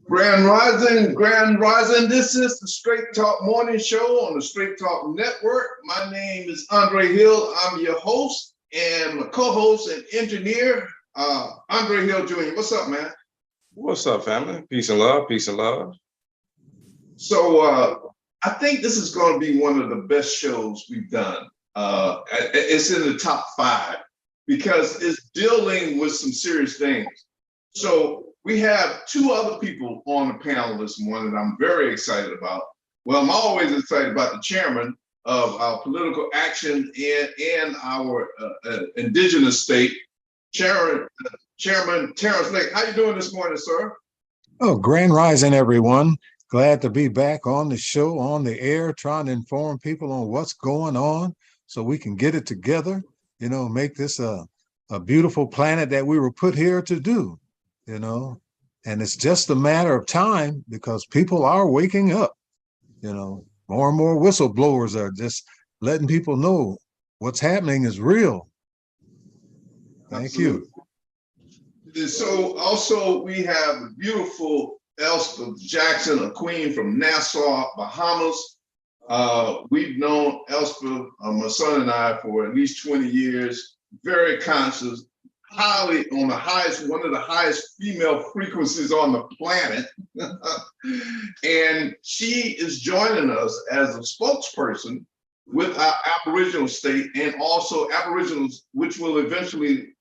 Grand Rising. This is the Straight Talk Morning Show on the Straight Talk Network. My name is Andre Hill. I'm your host and my co-host and engineer, Andre Hill Jr. What's up, man? What's up, family? Peace and love, peace and love. So I think this is going to be one of the best shows we've done. It's in the top 5 because it's dealing with some serious things. So we have 2 other people on the panel this morning that I'm very excited about. Well, I'm always excited about the chairman of our political action and our indigenous state, Chairman Terrence Lake. How you doing this morning, sir? Oh, grand rising, everyone. Glad to be back on the show, on the air, trying to inform people on what's going on so we can get it together, make this a beautiful planet that we were put here to do. And it's just a matter of time because people are waking up. More and more whistleblowers are just letting people know what's happening is real. Thank you. So also we have the beautiful Elspeth Jackson, a queen from Nassau, Bahamas. We've known Elspeth, my son and I, for at least 20 years, very conscious, highly on the highest, one of the highest female frequencies on the planet. And she is joining us as a spokesperson with our Aboriginal state and also Aboriginals, which will eventually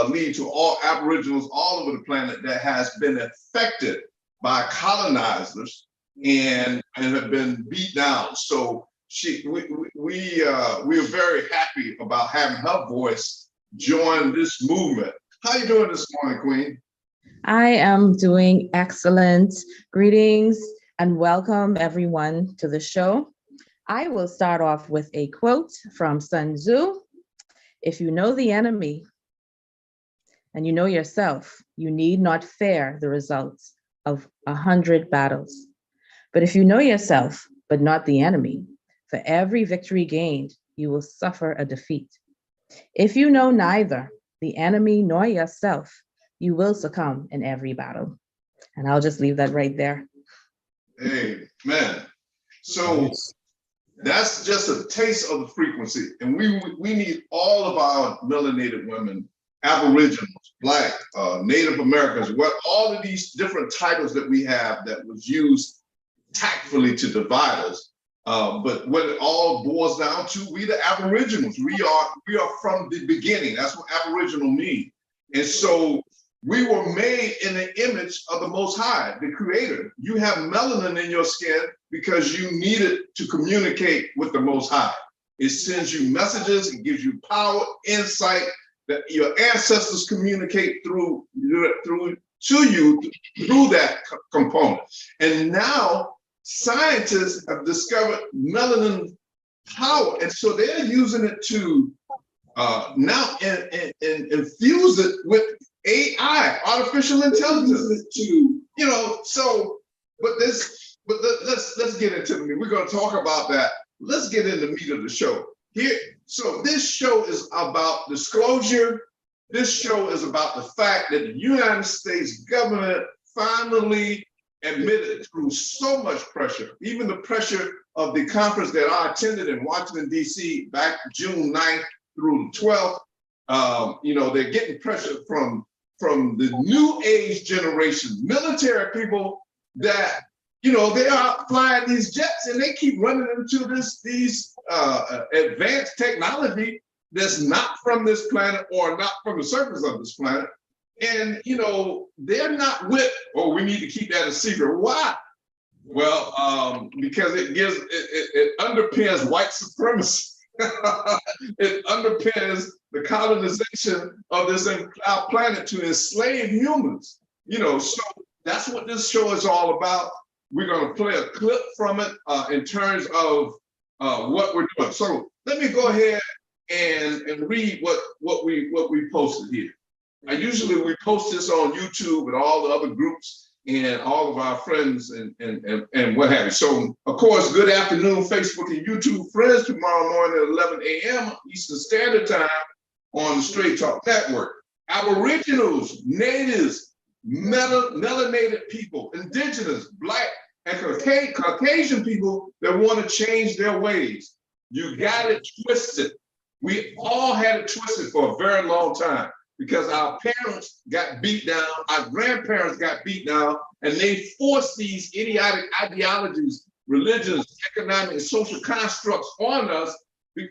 lead to all Aboriginals all over the planet that has been affected by colonizers and have been beat down. So we are very happy about having her voice join this movement. How you doing this morning, Queen? I am doing excellent. Greetings and welcome everyone to the show. I will start off with a quote from Sun Tzu. If you know the enemy and you know yourself, you need not fear the results of 100 battles. But if you know yourself, but not the enemy, for every victory gained, you will suffer a defeat. If you know neither the enemy nor yourself, you will succumb in every battle. And I'll just leave that right there. Amen. So that's just a taste of the frequency. And we need all of our melanated women, Aboriginals, Black, Native Americans, all of these different titles that we have that was used tactfully to divide us. But what it all boils down to, we the Aboriginals, we are from the beginning. That's what Aboriginal means. And so we were made in the image of the Most High, the Creator. You have melanin in your skin because you need it to communicate with the Most High. It sends you messages, it gives you power, insight that your ancestors communicate through that component. And now scientists have discovered melanin power, and so they're using it to now infuse it with AI, artificial intelligence. Let's get into the meat. We're going to talk about that. Let's get into the meat of the show here. So this show is about disclosure. This show is about the fact that the United States government finally admitted through so much pressure, even the pressure of the conference that I attended in Washington, D.C. back June 9th through the 12th. They're getting pressure from the new age generation, military people that, they are flying these jets and they keep running into these advanced technology that's not from this planet or not from the surface of this planet. And, they're not with, we need to keep that a secret. Why? Well, because it underpins white supremacy. It underpins the colonization of our planet to enslave humans. So that's what this show is all about. We're going to play a clip from it in terms of what we're doing. So let me go ahead and read what we posted here. We post this on YouTube and all the other groups and all of our friends and what have you. So, of course, good afternoon, Facebook and YouTube friends. Tomorrow morning at 11 a.m. Eastern Standard Time on the Straight Talk Network. Aboriginals, natives, melanated people, indigenous, Black, and Caucasian people that want to change their ways. You got it twisted. We all had it twisted for a very long time because our parents got beat down, our grandparents got beat down, and they forced these idiotic ideologies, religions, economic, and social constructs on us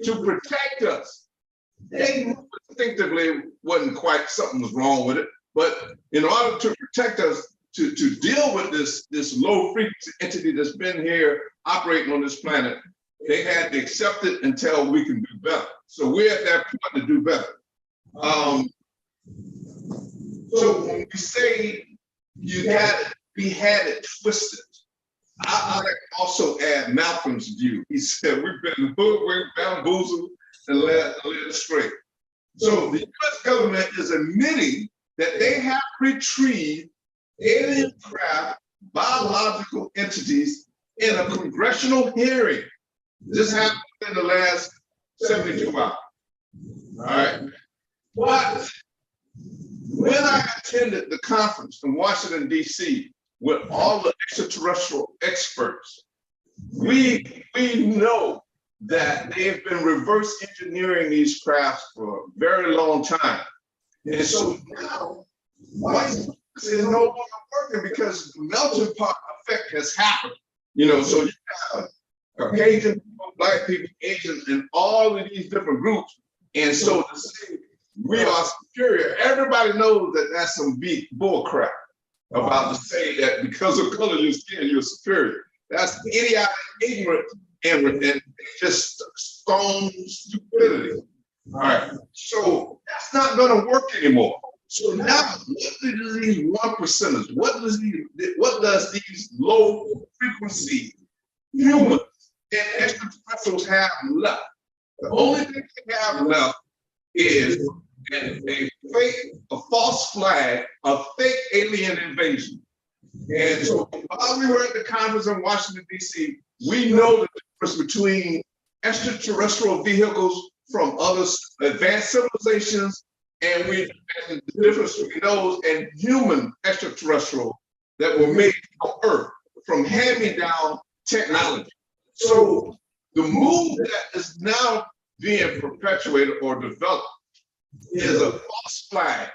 to protect us. They knew instinctively wasn't quite something was wrong with it, but in order to protect us, to deal with this low frequency entity that's been here operating on this planet, they had to accept it until we can do better. So we're at that point to do better. So when we say we had it twisted, I also add Malcolm's view. He said we've been hoodwinked, bamboozled, and led astray. So the US government is admitting that they have retrieved alien craft biological entities in a congressional hearing. This happened in the last 72 hours. All right. But when I attended the conference in Washington, D.C., with all the extraterrestrial experts, we know that they have been reverse engineering these crafts for a very long time. And so now, white is no longer working because the melting pot effect has happened. You know, so you have Caucasian people, Black people, Asian, and all of these different groups. And so to say we are superior, everybody knows that that's some big bull crap about to say that because of color of your skin, you're superior. That's idiotic, ignorant, and just stone stupidity. All right, so that's not gonna work anymore. So now, what do these 1%ers, what does these low frequency humans and extraterrestrials have left? The only thing they have left is a false flag, a fake alien invasion. And so while we were at the conference in Washington, D.C., we know the difference between extraterrestrial vehicles from other advanced civilizations, and the difference between those and human extraterrestrial that were made on Earth from hand-me-down technology. So the move that is now being perpetuated or developed is a false flag,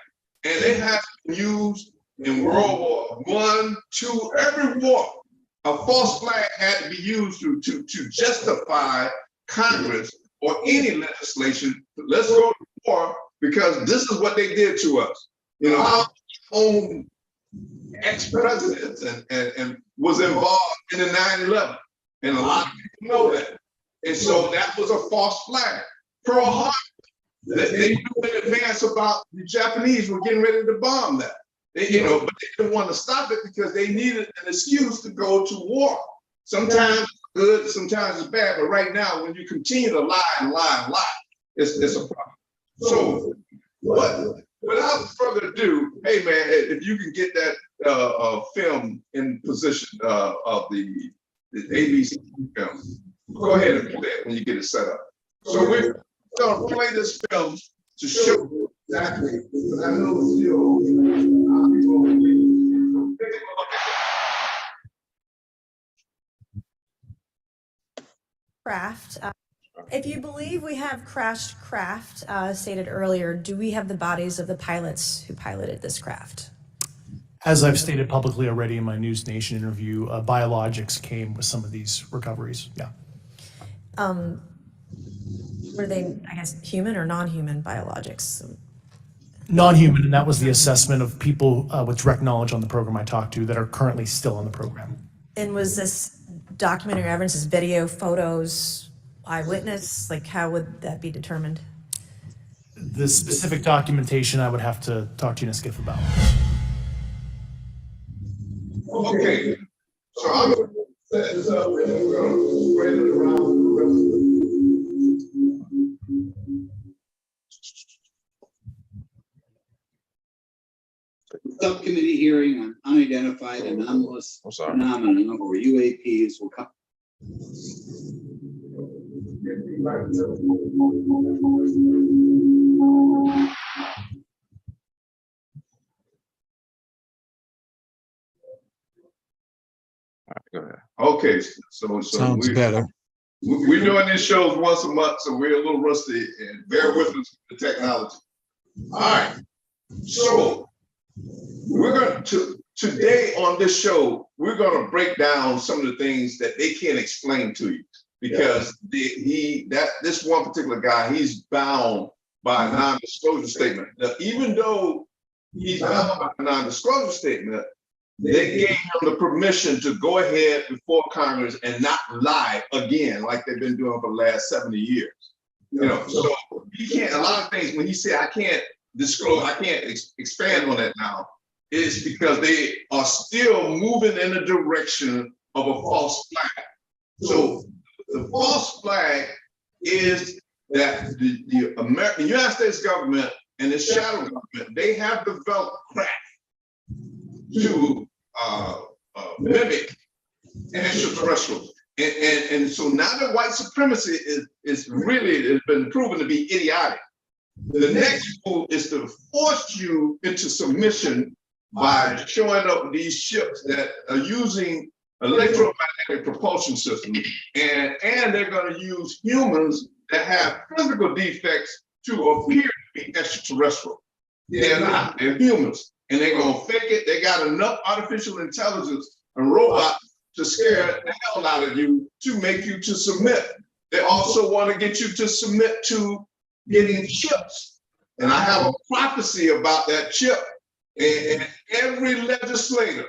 and it has been used in World War I, II, every war. A false flag had to be used to justify Congress or any legislation. Let's go to war because this is what they did to us. You know, our own ex-presidents and was involved in the 9/11, and a lot of people know that. And so that was a false flag. Pearl Harbor, they knew in advance about the Japanese were getting ready to bomb that. But they didn't want to stop it because they needed an excuse to go to war. Sometimes it's good, sometimes it's bad, but right now, when you continue to lie and lie and lie, it's a problem. So, without further ado, hey man, if you can get that film in position of the ABC film, go ahead and play it when you get it set up. So we're going to play this film to show exactly, because I know still people will be. Craft. If you believe we have crashed craft, stated earlier, do we have the bodies of the pilots who piloted this craft? As I've stated publicly already in my News Nation interview, biologics came with some of these recoveries. Yeah. Were they, I guess, human or non-human biologics? Non-human, and that was the assessment of people with direct knowledge on the program I talked to that are currently still on the program. And was this documentary evidence, is video, photos, eyewitness? Like, how would that be determined? The specific documentation I would have to talk to you in a skiff about. Okay, so I'm going to set this up and we're going to spread it around the rest of the Subcommittee hearing on unidentified anomalous phenomena or UAPs will come. Go ahead. Okay, so Sounds better. we're doing these shows once a month, so we're a little rusty, and bear with us with the technology. All right, so we're going to today on this show, we're going to break down some of the things that they can't explain to you because this one particular guy, he's bound by a non-disclosure statement. Now, even though he's bound by a non-disclosure statement, they gave him the permission to go ahead before Congress and not lie again, like they've been doing for the last 70 years. You know, so he can't, a lot of things, when he said, I can't disclose, I can't expand on that now, it's because they are still moving in the direction of a false flag. So the false flag is that the United States government and the shadow government, they have developed craft to mimic extraterrestrials. And so now that white supremacy is really has been proven to be idiotic. The next move is to force you into submission by showing up with these ships that are using electromagnetic propulsion systems, and they're going to use humans that have physical defects to appear to be extraterrestrial. They're not, they're humans. And they're going to fake it. They got enough artificial intelligence and robots to scare the hell out of you to make you to submit. They also want to get you to submit to getting chips. And I have a prophecy about that chip. And every legislator,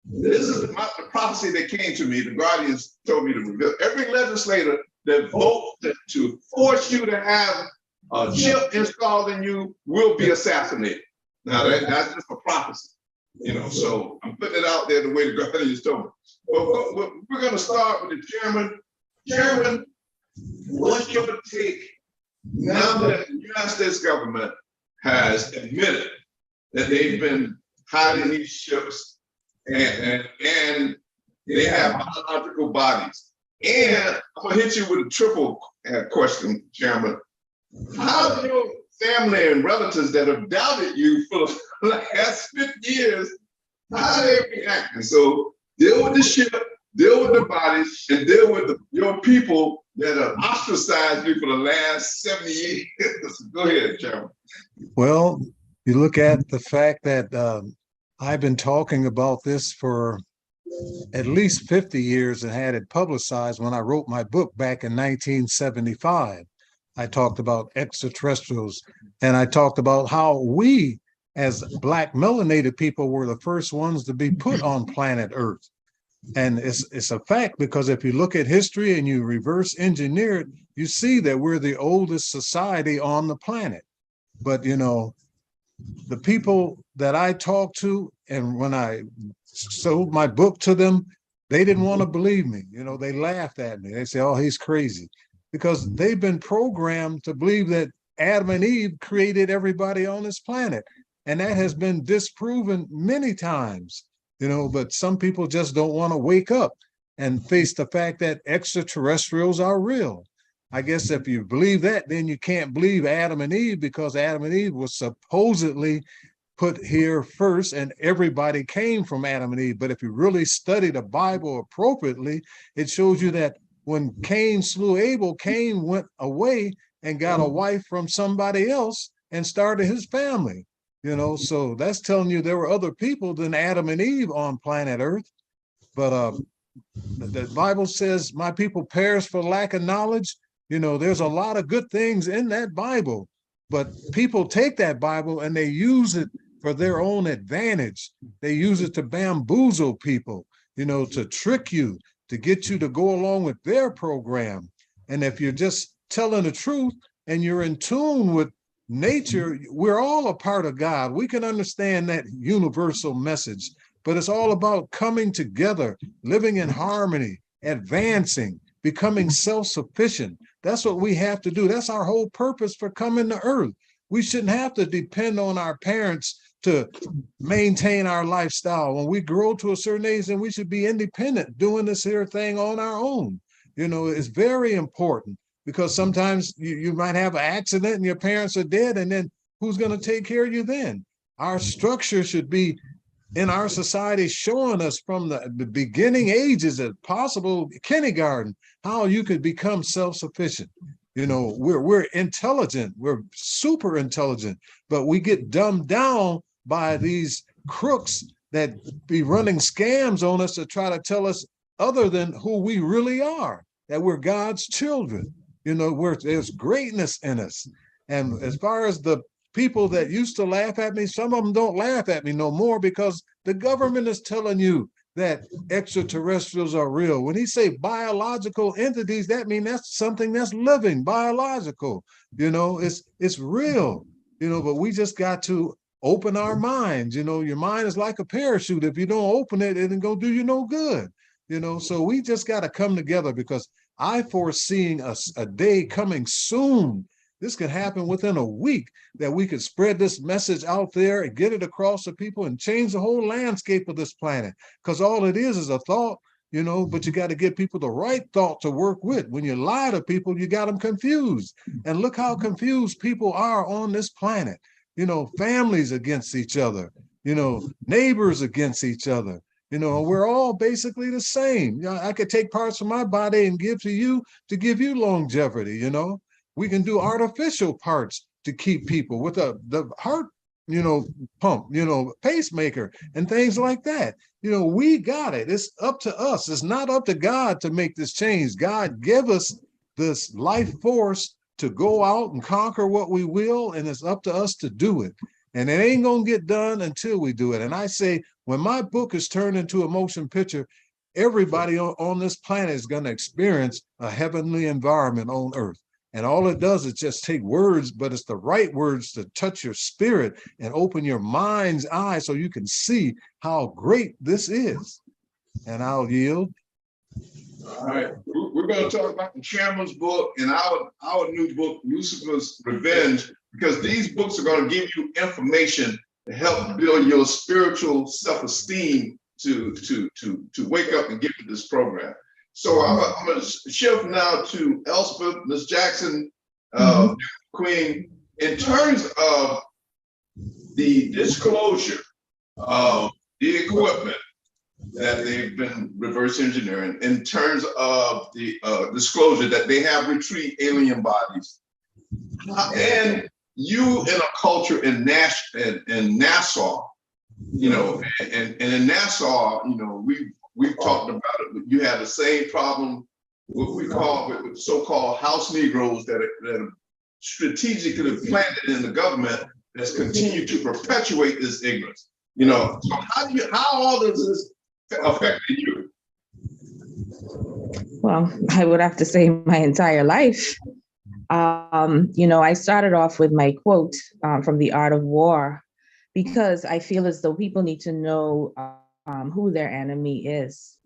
this is the prophecy that came to me, the Guardians told me to reveal. Every legislator that votes to force you to have a chip installed in you will be assassinated. Now that's just a prophecy, you know, so I'm putting it out there the way the Guardians told me. But we're going to start with the chairman. Chairman, what's your take now that the United States government has admitted that they've been hiding these ships and they have biological bodies? And I'm going to hit you with a triple question, Chairman. How do your family and relatives that have doubted you for the last 50 years, how are they reacting? So deal with the ship, deal with the bodies, and deal with your people that have ostracized you for the last 70 years. Go ahead, Chairman. Well, you look at the fact that I've been talking about this for at least 50 years and had it publicized when I wrote my book back in 1975. I talked about extraterrestrials, and I talked about how we as Black melanated people were the first ones to be put on planet Earth. And it's a fact, because if you look at history and you reverse engineer it, you see that we're the oldest society on the planet. But, you know, the people that I talked to, and when I sold my book to them, they didn't want to believe me. You know, they laughed at me. They say, oh, he's crazy. Because they've been programmed to believe that Adam and Eve created everybody on this planet. And that has been disproven many times, you know, but some people just don't want to wake up and face the fact that extraterrestrials are real. I guess if you believe that, then you can't believe Adam and Eve, because Adam and Eve was supposedly put here first and everybody came from Adam and Eve. But if you really study the Bible appropriately, it shows you that when Cain slew Abel, Cain went away and got a wife from somebody else and started his family. You know, so that's telling you there were other people than Adam and Eve on planet Earth. But the Bible says, my people perish for lack of knowledge. You know, there's a lot of good things in that Bible, but people take that Bible and they use it for their own advantage. They use it to bamboozle people, you know, to trick you, to get you to go along with their program. And if you're just telling the truth and you're in tune with nature, we're all a part of God. We can understand that universal message, but it's all about coming together, living in harmony, advancing, becoming self-sufficient. That's what we have to do. That's our whole purpose for coming to Earth. We shouldn't have to depend on our parents to maintain our lifestyle. When we grow to a certain age, then we should be independent, doing this here thing on our own. You know, it's very important, because sometimes you might have an accident and your parents are dead, and then who's going to take care of you then? Our structure should be in our society showing us from the beginning ages, as possible kindergarten, how you could become self-sufficient. You know, we're intelligent, we're super intelligent, but we get dumbed down by these crooks that be running scams on us to try to tell us other than who we really are, that we're God's children. You know, there's greatness in us. And as far as the people that used to laugh at me, some of them don't laugh at me no more because the government is telling you that extraterrestrials are real. When he say biological entities, that means that's something that's living, biological. You know, it's real. You know, but we just got to open our minds. You know, your mind is like a parachute. If you don't open it, it ain't gonna do you no good. You know, so we just got to come together, because I foreseeing a day coming soon. This could happen within a week, that we could spread this message out there and get it across to people and change the whole landscape of this planet. Because all it is a thought, you know, but you got to get people the right thought to work with. When you lie to people, you got them confused. And look how confused people are on this planet. You know, families against each other, you know, neighbors against each other. You know, we're all basically the same. You know, I could take parts of my body and give to you to give you longevity, you know. We can do artificial parts to keep people with the heart, you know, pump, you know, pacemaker and things like that. You know, we got it. It's up to us. It's not up to God to make this change. God give us this life force to go out and conquer what we will, and it's up to us to do it. And it ain't gonna get done until we do it. And I say, when my book is turned into a motion picture, everybody on this planet is gonna experience a heavenly environment on earth. And all it does is just take words, but it's the right words to touch your spirit and open your mind's eye so you can see how great this is. And I'll yield. All right, we're going to talk about the chairman's book and our new book, Lucifer's Revenge, because these books are going to give you information to help build your spiritual self-esteem to wake up and get to this program. So I'm going to shift now to Elspeth, Ms. Jackson, Queen. In terms of the disclosure of the equipment that they've been reverse engineering, in terms of the disclosure that they have retrieved alien bodies, and you in a culture in Nassau, you know, and in Nassau, you know, we've talked about it, but you have the same problem, what we call with so-called house Negroes that are strategically planted in the government that's continued to perpetuate this ignorance. You know, so how all does this affect you? Well, I would have to say my entire life. You know, I started off with my quote from The Art of War, because I feel as though people need to know who their enemy is.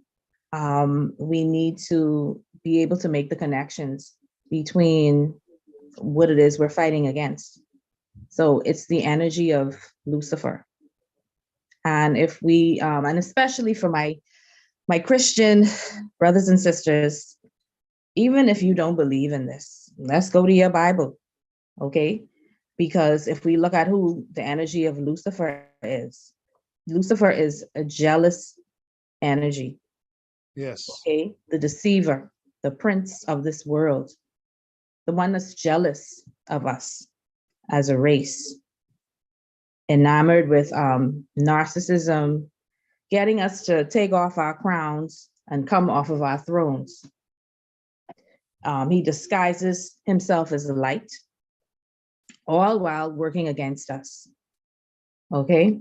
We need to be able to make the connections between what it is we're fighting against. So it's the energy of Lucifer. And if we, and especially for my Christian brothers and sisters, even if you don't believe in this, let's go to your Bible, okay? Because if we look at who the energy of Lucifer is a jealous energy. Yes. Okay, the deceiver, the prince of this world, the one that's jealous of us as a race, enamored with narcissism, getting us to take off our crowns and come off of our thrones. He disguises himself as a light, all while working against us. Okay,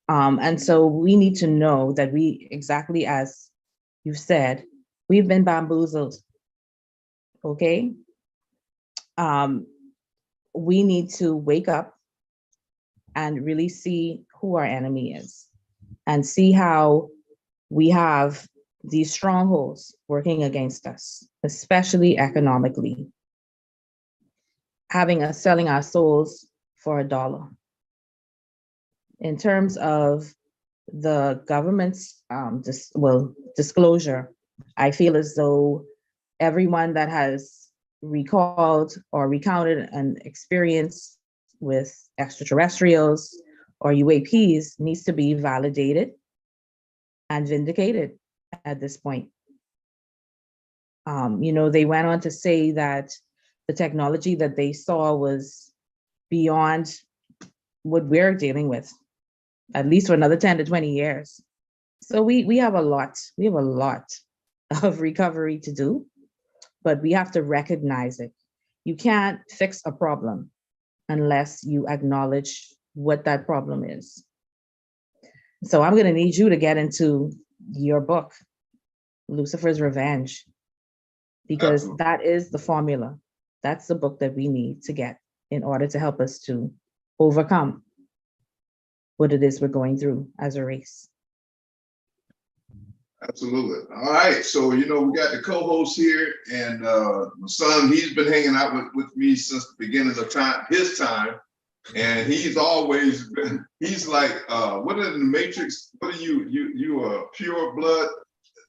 and so we need to know that we, exactly as you said, we've been bamboozled. Okay, we need to wake up and really see who our enemy is, and see how we have these strongholds working against us, especially economically, having us selling our souls for $1. In terms of the government's disclosure, I feel as though everyone that has recalled or recounted an experience with extraterrestrials or UAPs needs to be validated and vindicated at this point. They went on to say that the technology that they saw was beyond what we're dealing with, at least for another 10 to 20 years. So we have a lot of recovery to do, but we have to recognize it. You can't fix a problem unless you acknowledge what that problem is. So I'm going to need you to get into your book, Lucifer's Revenge, because that is the formula. That's the book that we need to get in order to help us to overcome what it is we're going through as a race. Absolutely. All right. So, we got the co-host here, and my son, he's been hanging out with me since the beginning of his time. And he's always been, he's like, what are the Matrix? What are you? You are pure blood.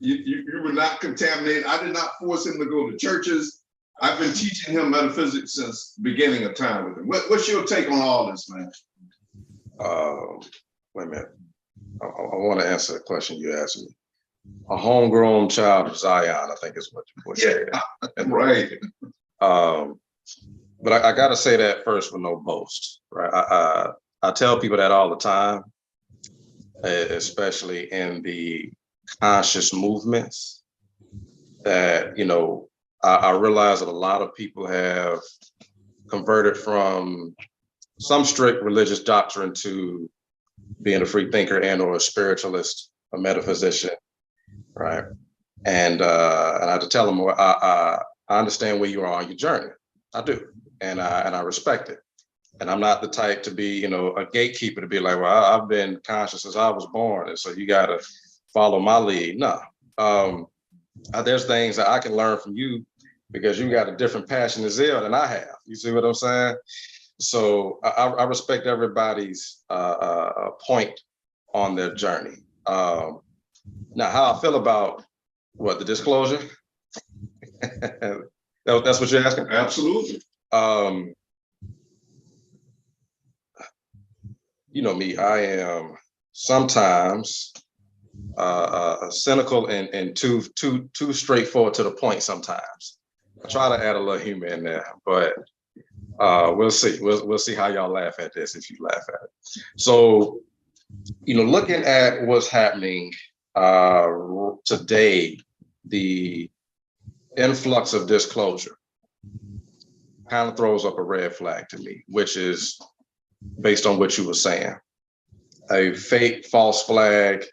You were not contaminated. I did not force him to go to churches. I've been teaching him metaphysics since the beginning of time with him. What's your take on all this, man? Wait a minute. I want to answer the question you asked me. A homegrown child of Zion, I think is what you said. Right. But I got to say that first with no boast, right? I tell people that all the time, especially in the conscious movements, that, I realize that a lot of people have converted from some strict religious doctrine to being a free thinker and or a spiritualist, a metaphysician, right? And I have to tell them, I understand where you are on your journey. I do, and I respect it. And I'm not the type to be, a gatekeeper to be like, well, I've been conscious since I was born, and so you got to follow my lead. No, there's things that I can learn from you because you got a different passion and zeal than I have. You see what I'm saying? So I respect everybody's point on their journey. Now, how I feel about the disclosure? That's what you're asking? Absolutely. You know me, I am sometimes cynical and too straightforward to the point sometimes. I try to add a little humor in there, but we'll see. We'll see how y'all laugh at this, if you laugh at it. So, looking at what's happening today, the influx of disclosure kind of throws up a red flag to me, which is based on what you were saying. A fake false flag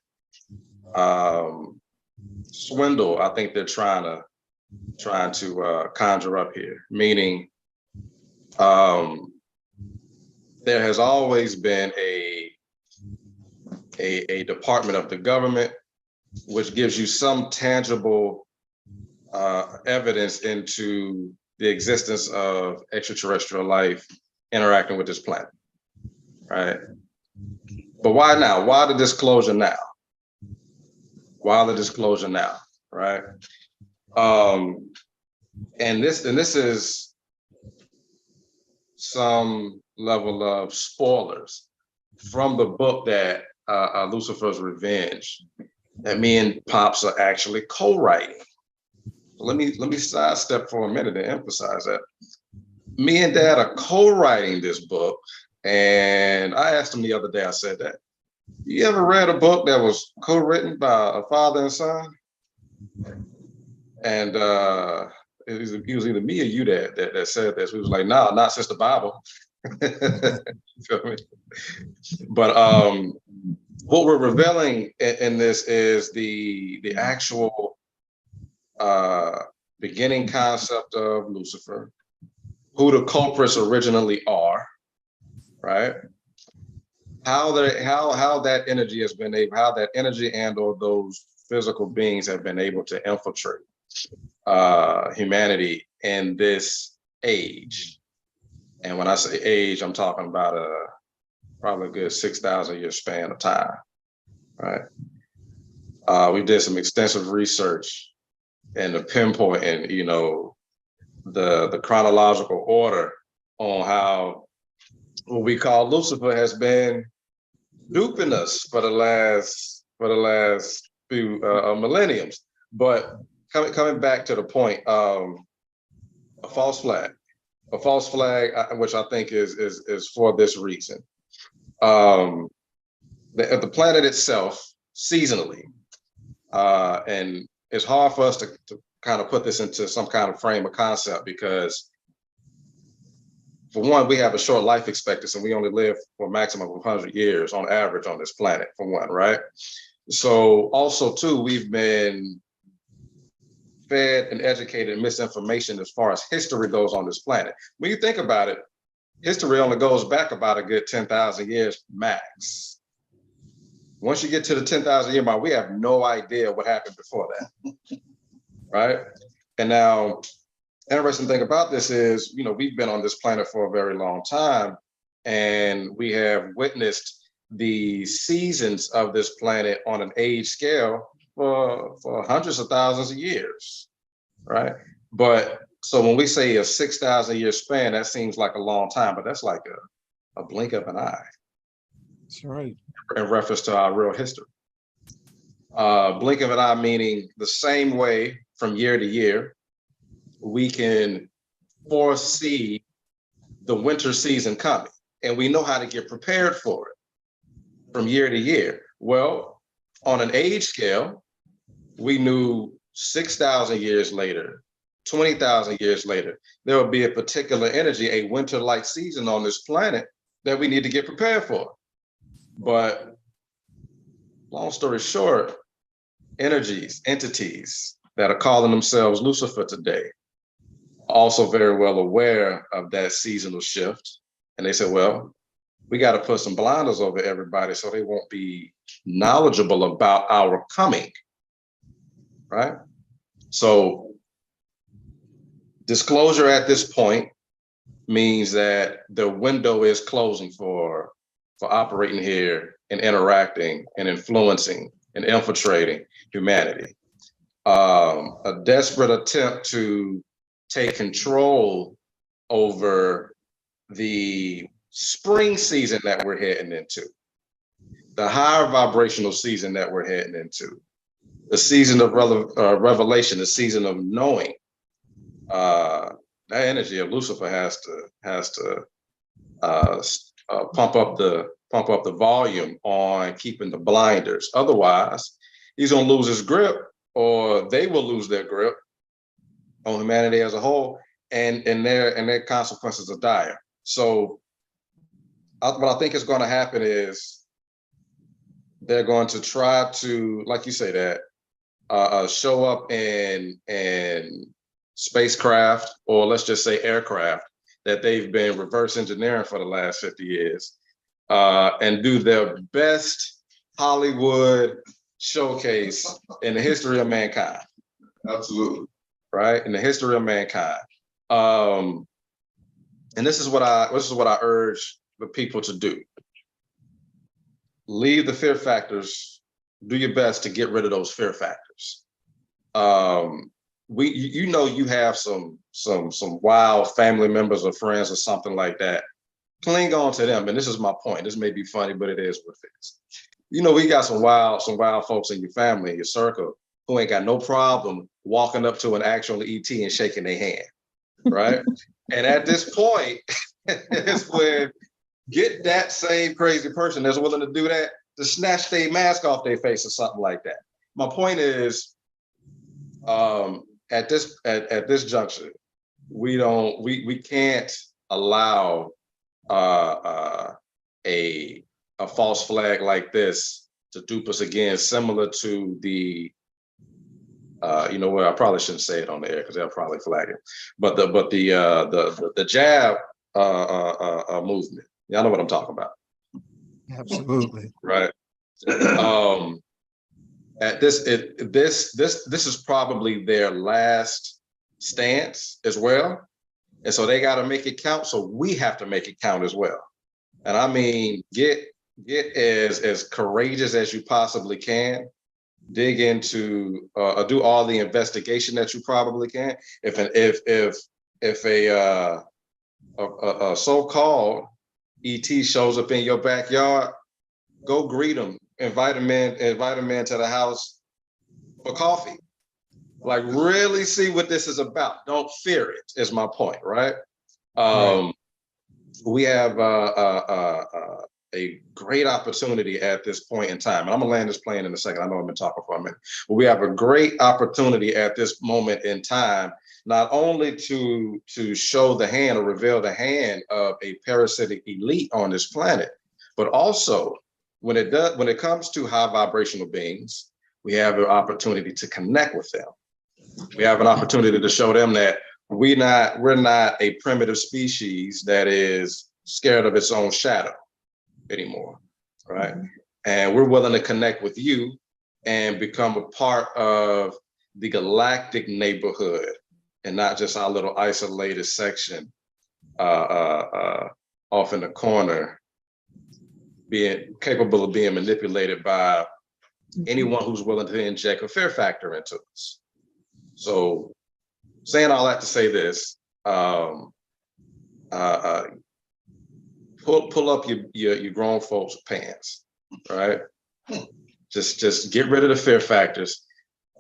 swindle, I think they're trying to conjure up here, meaning there has always been a department of the government which gives you some tangible evidence into the existence of extraterrestrial life interacting with this planet, right? But why now? Why the disclosure now? Why the disclosure now, right? And this is some level of spoilers from the book that Lucifer's Revenge, that me and Pops are actually co-writing. Let me sidestep for a minute and emphasize that. Me and Dad are co-writing this book, and I asked him the other day, I said that, you ever read a book that was co-written by a father and son? And it was either me or you that said this. We was like, no, not since the Bible. Feel me? But what we're revealing in this is the actual beginning concept of Lucifer, who the culprits originally are, right? How that energy has been able, how that energy and or those physical beings have been able to infiltrate humanity in this age. And when I say age, I'm talking about probably a good 6,000 year span of time, right? We did some extensive research and the pinpointing, the chronological order on how what we call Lucifer has been duping us for the last few millenniums. But coming back to the point, a false flag, which I think is for this reason. The planet itself, seasonally, and it's hard for us to kind of put this into some kind of frame of concept because, for one, we have a short life expectancy and we only live for a maximum of 100 years on average on this planet, for one, right? So also, too, we've been fed and educated in misinformation as far as history goes on this planet. When you think about it, history only goes back about a good 10,000 years max. Once you get to the 10,000 year mark, we have no idea what happened before that, right? And now, interesting thing about this is, we've been on this planet for a very long time, and we have witnessed the seasons of this planet on an age scale for hundreds of thousands of years, right? But so when we say a 6,000 year span, that seems like a long time, but that's like a blink of an eye. That's right. In reference to our real history. Blink of an eye meaning the same way from year to year, we can foresee the winter season coming, and we know how to get prepared for it from year to year. Well, on an age scale, we knew 6,000 years later, 20,000 years later, there will be a particular energy, a winter-like season on this planet that we need to get prepared for. But long story short, entities that are calling themselves Lucifer today, also very well aware of that seasonal shift. And they said, well, we got to put some blinders over everybody so they won't be knowledgeable about our coming, right? So disclosure at this point means that the window is closing for operating here and interacting and influencing and infiltrating humanity. A desperate attempt to take control over the spring season that we're heading into, the higher vibrational season that we're heading into, the season of revelation, the season of knowing. That energy of Lucifer has to pump up the volume on keeping the blinders. Otherwise, he's gonna lose his grip, or they will lose their grip on humanity as a whole, and their consequences are dire. So what I think is going to happen is they're going to try to, like you say, that show up in spacecraft, or let's just say aircraft, that they've been reverse engineering for the last 50 years, and do their best Hollywood showcase in the history of mankind. Absolutely. Right? In the history of mankind. And this is what I urge the people to do. Leave the fear factors, do your best to get rid of those fear factors. You have some wild family members or friends or something like that. Cling on to them. And this is my point. This may be funny, but it is what it is. We got some wild folks in your family, in your circle, who ain't got no problem walking up to an actual ET and shaking their hand, right? And at this point, it's when get that same crazy person that's willing to do that, to snatch their mask off their face or something like that. My point is, at this juncture, we can't allow a false flag like this to dupe us again, similar to the I probably shouldn't say it on the air because they'll probably flag it. But the jab movement. Y'all know what I'm talking about. Absolutely. Right. At this is probably their last stance as well. And so they got to make it count. So we have to make it count as well. And I mean, get as courageous as you possibly can. Dig into, do all the investigation that you probably can. If a so-called ET shows up in your backyard, go greet them, invite them in to the house for coffee. Like really see what this is about. Don't fear it, is my point, right? We have a great opportunity at this point in time. And I'm gonna land this plane in a second. I know I've been talking for a minute, but we have a great opportunity at this moment in time, not only to show the hand or reveal the hand of a parasitic elite on this planet, but also when it comes to high vibrational beings, we have an opportunity to connect with them. We have an opportunity to show them that we're not a primitive species that is scared of its own shadow anymore, right? And we're willing to connect with you and become a part of the galactic neighborhood and not just our little isolated section off in the corner, being capable of being manipulated by anyone who's willing to inject a fear factor into us. So saying all that to say this, pull up your grown folks' pants, right? Just get rid of the fear factors.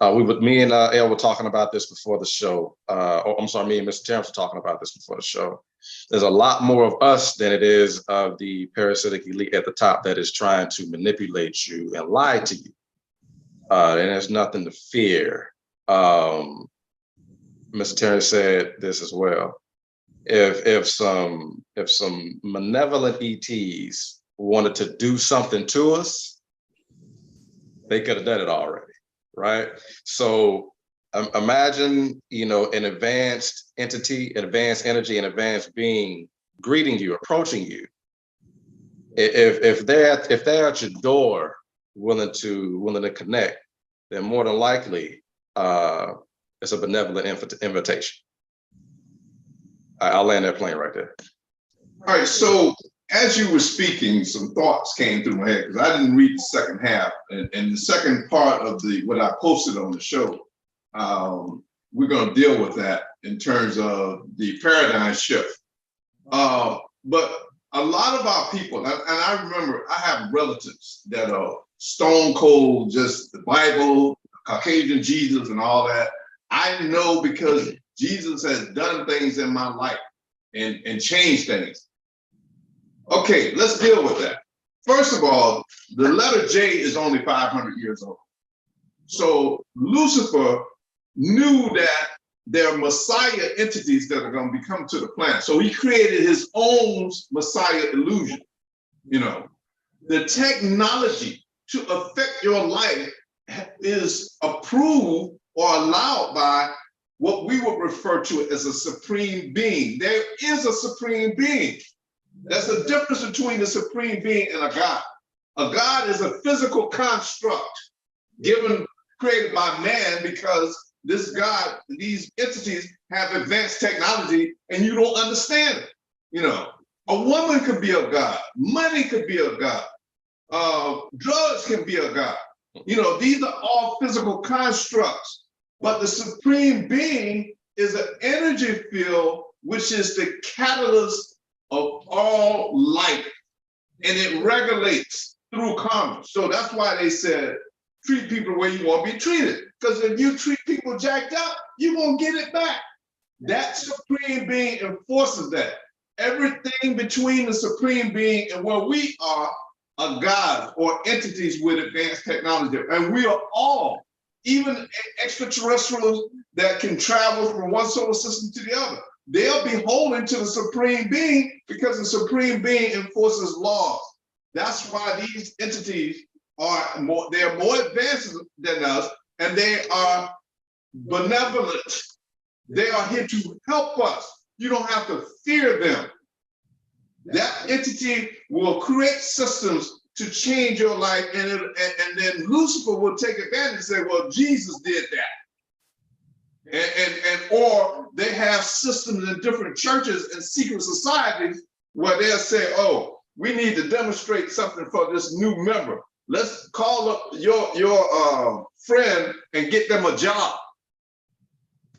Me and El were talking about this before the show. Me and Mr. Terrence were talking about this before the show. There's a lot more of us than it is of the parasitic elite at the top that is trying to manipulate you and lie to you. And there's nothing to fear. Mr. Terrence said this as well. If some malevolent ETs wanted to do something to us, they could have done it already, right? So imagine, an advanced entity, an advanced energy, an advanced being greeting you, approaching you. If they're at your door, willing to connect, then more than likely it's a benevolent invitation. I'll land that plane right there. All right, so as you were speaking, some thoughts came through my head because I didn't read the second half, and the second part of what I posted on the show, we're going to deal with that in terms of the paradigm shift. But a lot of our people, and I remember I have relatives that are stone cold, just the Bible, Caucasian Jesus and all that. I know because Jesus has done things in my life and changed things. Okay, let's deal with that. First of all, the letter J is only 500 years old. So Lucifer knew that there are Messiah entities that are going to be coming to the planet. So he created his own Messiah illusion. The technology to affect your life is approved or allowed by what we would refer to as a supreme being. There is a supreme being. That's the difference between the supreme being and a God. A God is a physical construct created by man because this God, these entities have advanced technology and you don't understand it. A woman could be a God, money could be a God, drugs can be a God. These are all physical constructs, but the supreme being is an energy field, which is the catalyst of all life, and it regulates through karma. So that's why they said, treat people the way you want to be treated. Because if you treat people jacked up, you won't get it back. That supreme being enforces that. Everything between the supreme being and where we are gods or entities with advanced technology. And we are all, even extraterrestrials that can travel from one solar system to the other. They'll be beholden to the supreme being because the supreme being enforces laws. That's why these entities they're more advanced than us, and they are benevolent. They are here to help us. You don't have to fear them. That entity will create systems to change your life, and then Lucifer will take advantage and say, well, Jesus did that. Or they have systems in different churches and secret societies where they'll say, oh, we need to demonstrate something for this new member. Let's call up your friend and get them a job.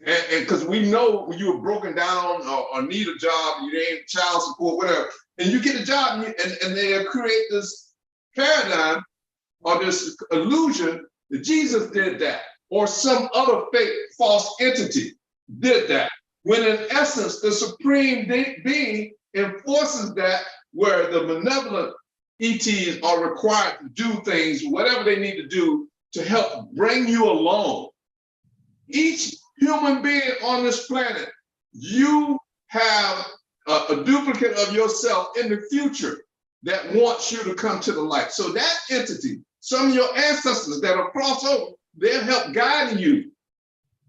And because we know you were broken down or need a job, you ain't child support, whatever, and you get a job and they'll create this paradigm or this illusion that Jesus did that, or some other fake false entity did that, when in essence, the supreme being enforces that, where the benevolent ETs are required to do things, whatever they need to do to help bring you along. Each human being on this planet, you have a duplicate of yourself in the future that wants you to come to the light. So that entity, some of your ancestors that are crossed over, they'll help guide you,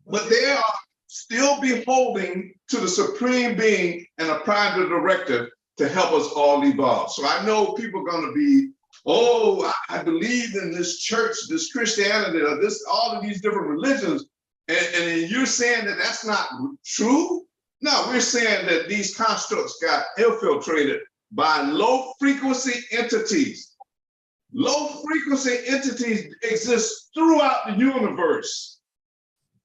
but they are still beholding to the supreme being and a private directive to help us all evolve. So I know people are going to be, oh, I believe in this church, this Christianity, or this, all of these different religions, and you're saying that that's not true? No, we're saying that these constructs got infiltrated by low frequency entities. Low frequency entities exist throughout the universe.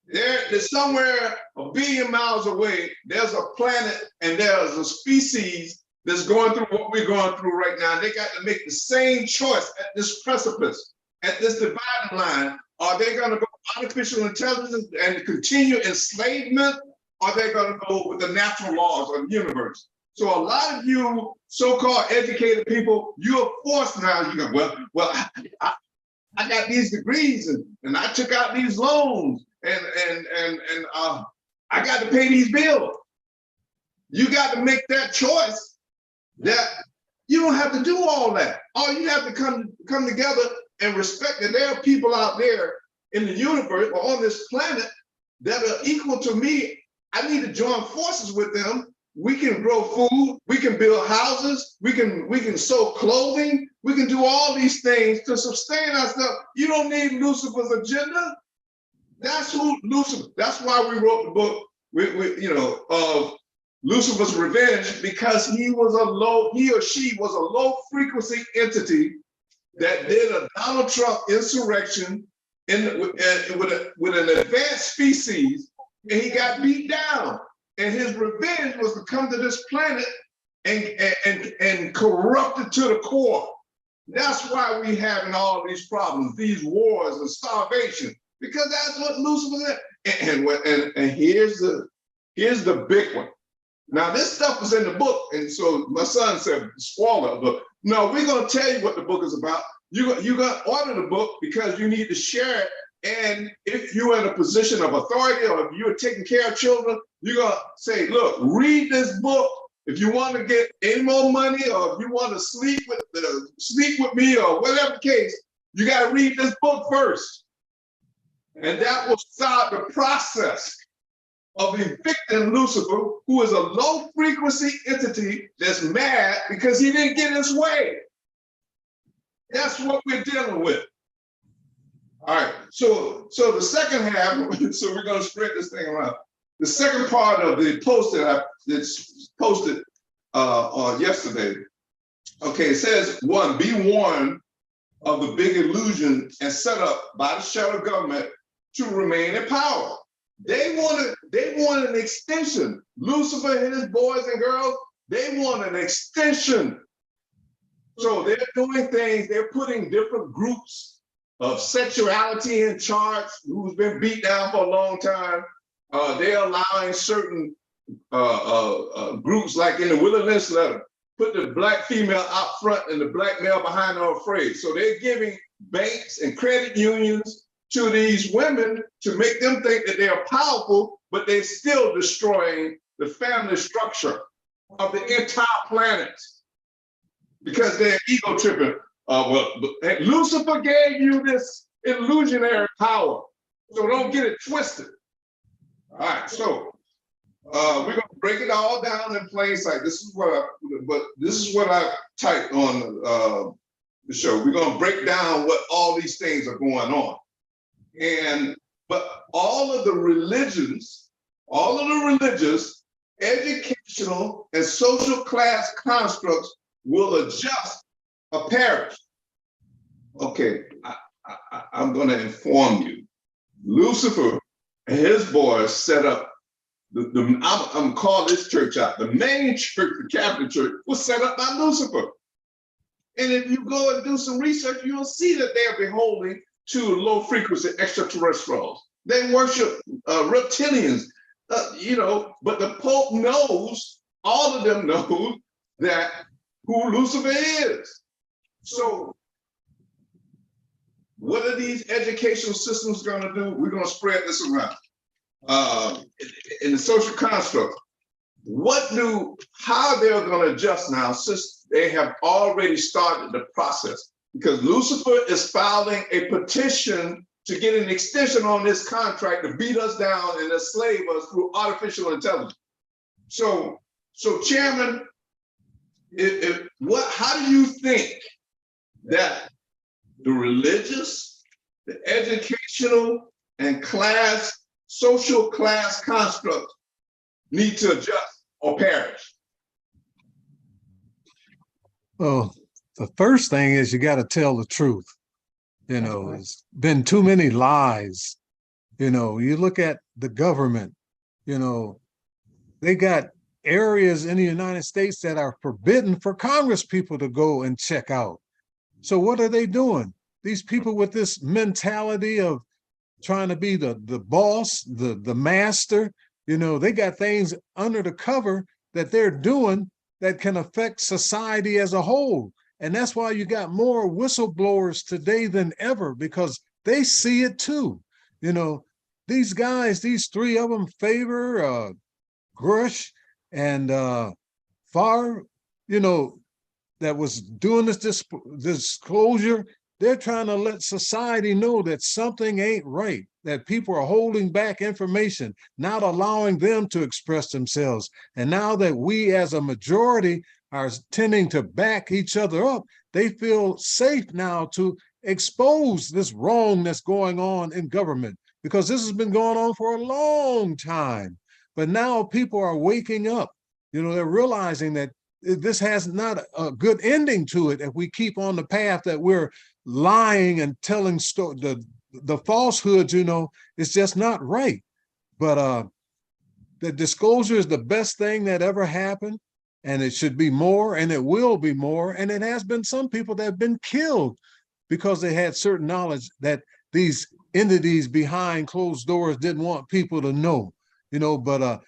There's somewhere 1 billion miles away, there's a planet and there's a species that's going through what we're going through right now. They got to make the same choice at this precipice, at this dividing line. Are they going to go artificial intelligence and continue enslavement? Or are they going to go with the natural laws of the universe? So a lot of you so-called educated people, you're forced now. You go, well, I got these degrees and I took out these loans and I got to pay these bills. You got to make that choice that you don't have to do all that. All you have to come together and respect that there are people out there in the universe or on this planet that are equal to me. I need to join forces with them. We can grow food, we can build houses, we can sew clothing, we can do all these things to sustain ourselves. You don't need Lucifer's agenda. That's who Lucifer, that's why we wrote the book of Lucifer's Revenge, because he or she was a low frequency entity that did a Donald Trump insurrection with an advanced species, and he got beat down. And his revenge was to come to this planet and corrupt it to the core. That's why we having all these problems, these wars and starvation, because that's what Lucifer said. And here's the big one. Now this stuff is in the book, and so my son said, spoiler book. No, we're gonna tell you what the book is about. You're gonna order the book because you need to share it. And if you're in a position of authority or if you're taking care of children, you're gonna say, look, read this book. If you want to get any more money or if you want to sleep with me or whatever the case, you got to read this book first. And that will start the process of evicting Lucifer, who is a low frequency entity that's mad because he didn't get his way. That's what we're dealing with. All right, so the second half, so we're gonna spread this thing around. The second part of the post that's posted on yesterday, okay, it says, 1, be warned of the big illusion and set up by the shadow government to remain in power. They want an extension. Lucifer and his boys and girls, they want an extension. So they're doing things, they're putting different groups of sexuality in charge, who's been beat down for a long time. They're allowing certain groups, like in the Wilderness Letter, put the black female out front and the black male behind are afraid. So they're giving banks and credit unions to these women to make them think that they are powerful, but they're still destroying the family structure of the entire planet because they're ego tripping. Lucifer gave you this illusionary power, so don't get it twisted. All right, so we're gonna break it all down in plain sight. This is what I typed on the show. We're gonna break down what all these things are going on, but all of the religious, educational, and social class constructs will adjust a parish. Okay, I'm going to inform you. Lucifer and his boys set up I'm calling this church out. The main church, the Catholic Church, was set up by Lucifer. And if you go and do some research, you'll see that they're beholden to low frequency extraterrestrials. They worship reptilians, but the Pope knows, all of them know that who Lucifer is. So what are these educational systems going to do? We're going to spread this around in the social construct. How they're going to adjust now, since they have already started the process, because Lucifer is filing a petition to get an extension on this contract to beat us down and enslave us through artificial intelligence. So Chairman, how do you think that the religious, the educational, and social class constructs need to adjust or perish? Well, the first thing is you got to tell the truth. It's been too many lies. You look at the government, they got areas in the United States that are forbidden for Congress people to go and check out. So what are they doing? These people with this mentality of trying to be the boss, the master, they got things under the cover that they're doing that can affect society as a whole. And that's why you got more whistleblowers today than ever, because they see it too. These guys, these three of them, Favor, Grush, and Farr, that was doing this disclosure, they're trying to let society know that something ain't right, that people are holding back information, not allowing them to express themselves. And now that we as a majority are tending to back each other up, they feel safe now to expose this wrong that's going on in government, because this has been going on for a long time. But now people are waking up. They're realizing that this has not a good ending to it if we keep on the path that we're lying and telling the falsehoods. It's just not right. But the disclosure is the best thing that ever happened, and it should be more, and it will be more. And it has been some people that have been killed because they had certain knowledge that these entities behind closed doors didn't want people to know. But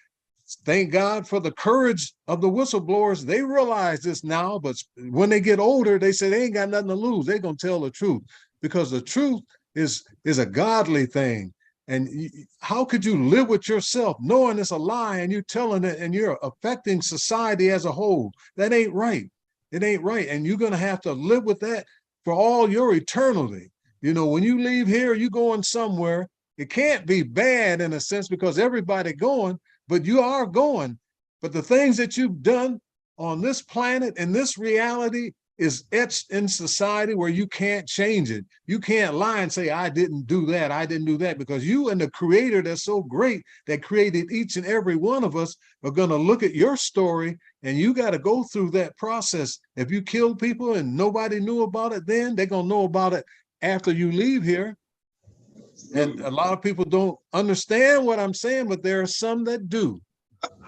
thank God for the courage of the whistleblowers. They realize this now, but when they get older, they say they ain't got nothing to lose. They're going to tell the truth, because the truth is a godly thing. And how could you live with yourself knowing it's a lie and you're telling it and you're affecting society as a whole? That ain't right. It ain't right. And you're going to have to live with that for all your eternity. When you leave here, you're going somewhere. It can't be bad in a sense, because everybody going, but you are going. But the things that you've done on this planet and this reality is etched in society where you can't change it. You can't lie and say, I didn't do that, I didn't do that, because you and the creator that's so great that created each and every one of us are going to look at your story, and you got to go through that process. If you kill people and nobody knew about it then, they're going to know about it after you leave here. And a lot of people don't understand what I'm saying, but there are some that do.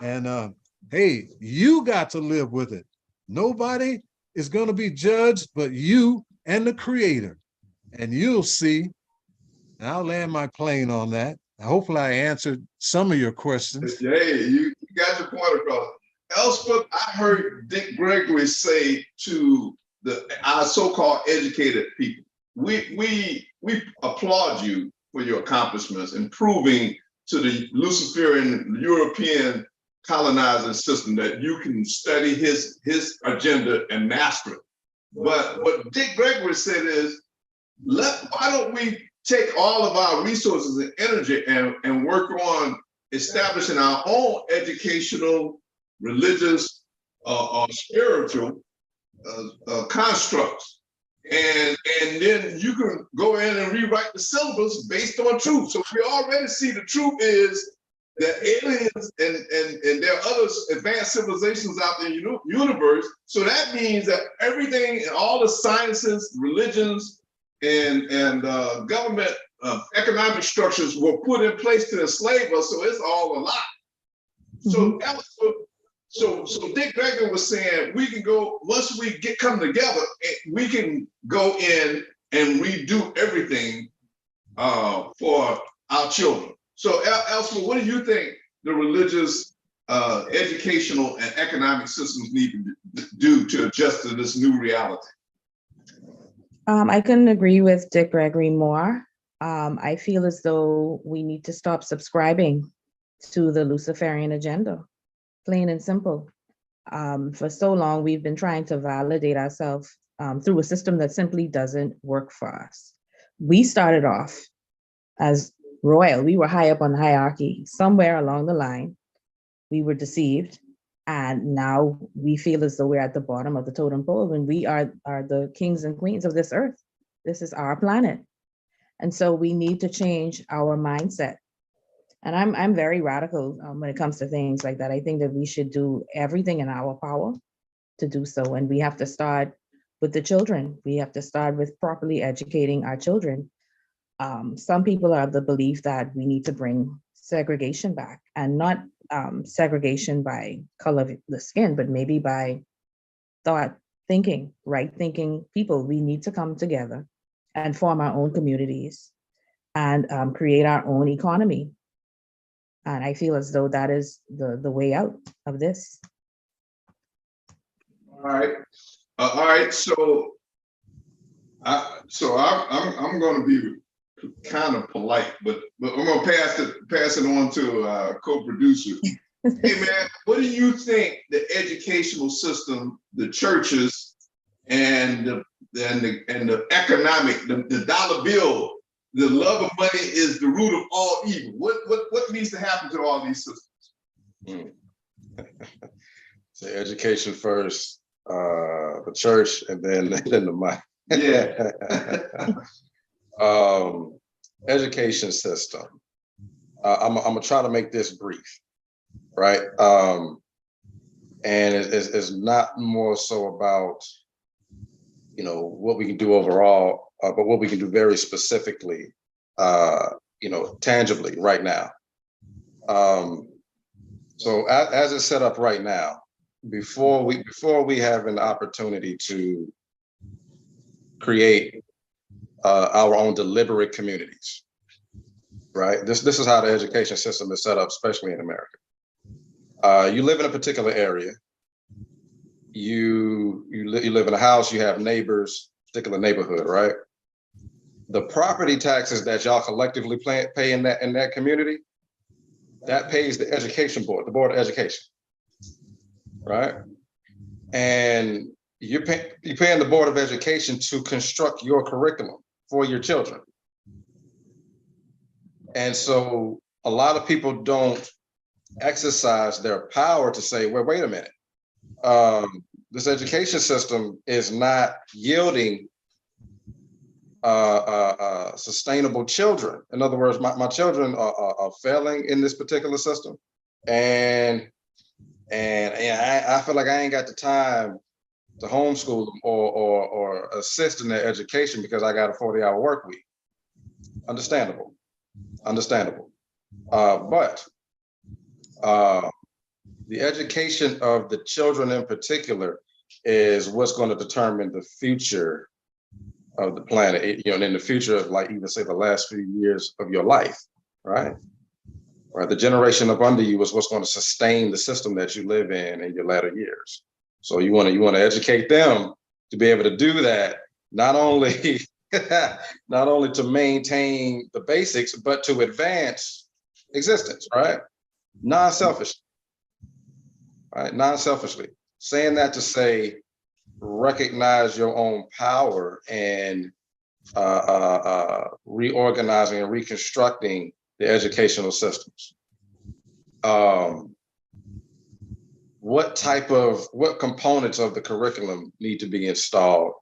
And hey, you got to live with it. Nobody is going to be judged but you and the creator. And you'll see. And I'll land my plane on that. Hopefully I answered some of your questions. Hey, you got your point across. Elspeth, I heard Dick Gregory say to our so-called educated people, we applaud you for your accomplishments in proving to the Luciferian European colonizing system that you can study his agenda and master it. But what Dick Gregory said is, why don't we take all of our resources and energy and work on establishing our own educational, religious, or spiritual constructs. And then you can go in and rewrite the syllabus based on truth. So we already see the truth is that aliens and there are other advanced civilizations out there in the universe. So that means that everything, all the sciences, religions, and government economic structures were put in place to enslave us. So it's all a lie. So So Dick Gregory was saying we can go, once we come together, we can go in and redo everything for our children. So Elspeth, what do you think the religious, educational, and economic systems need to do to adjust to this new reality? I couldn't agree with Dick Gregory more. I feel as though we need to stop subscribing to the Luciferian agenda, plain and simple. For so long, we've been trying to validate ourselves through a system that simply doesn't work for us. We started off as royal. We were high up on the hierarchy. Somewhere along the line, we were deceived. And now we feel as though we're at the bottom of the totem pole when we are the kings and queens of this earth. This is our planet. And so we need to change our mindset. And I'm very radical when it comes to things like that. I think that we should do everything in our power to do so. And we have to start with the children. We have to start with properly educating our children. Some people are of the belief that we need to bring segregation back, and not segregation by color of the skin, but maybe by thought, thinking, right thinking people. We need to come together and form our own communities and create our own economy. And I feel as though that is the way out of this. All right. All right. So I'm going to be kind of polite, but I'm going to pass it on to co-producer. Hey man, what do you think the educational system, the churches, and the economic, the dollar bill, the love of money is the root of all evil? What needs to happen to all these systems? So education first, the church, and then the money. Yeah. Education system. I'm gonna try to make this brief, right? And it's not more so about, you know, what we can do overall, but what we can do very specifically, you know, tangibly right now. So as it's set up right now, before we have an opportunity to create our own deliberate communities, right? This is how the education system is set up, especially in America. You live in a particular area. You live in a house. You have neighbors, particular neighborhood, right? The property taxes that y'all collectively pay in that community, that pays the education board, the Board of Education, right? And you're paying the Board of Education to construct your curriculum for your children. And so a lot of people don't exercise their power to say, well, wait a minute, this education system is not yielding sustainable children. In other words, my children are failing in this particular system. And I feel like I ain't got the time to homeschool them or assist in their education because I got a 40-hour work week. Understandable. But the education of the children in particular is what's going to determine the future of the planet, you know, and in the future of, like, even say the last few years of your life, right? Right. The generation up under you is what's going to sustain the system that you live in your latter years. So you want to educate them to be able to do that, not only to maintain the basics, but to advance existence, right? Non-selfishly, right? Non-selfishly. Saying that to say, recognize your own power and reorganizing and reconstructing the educational systems. What components of the curriculum need to be installed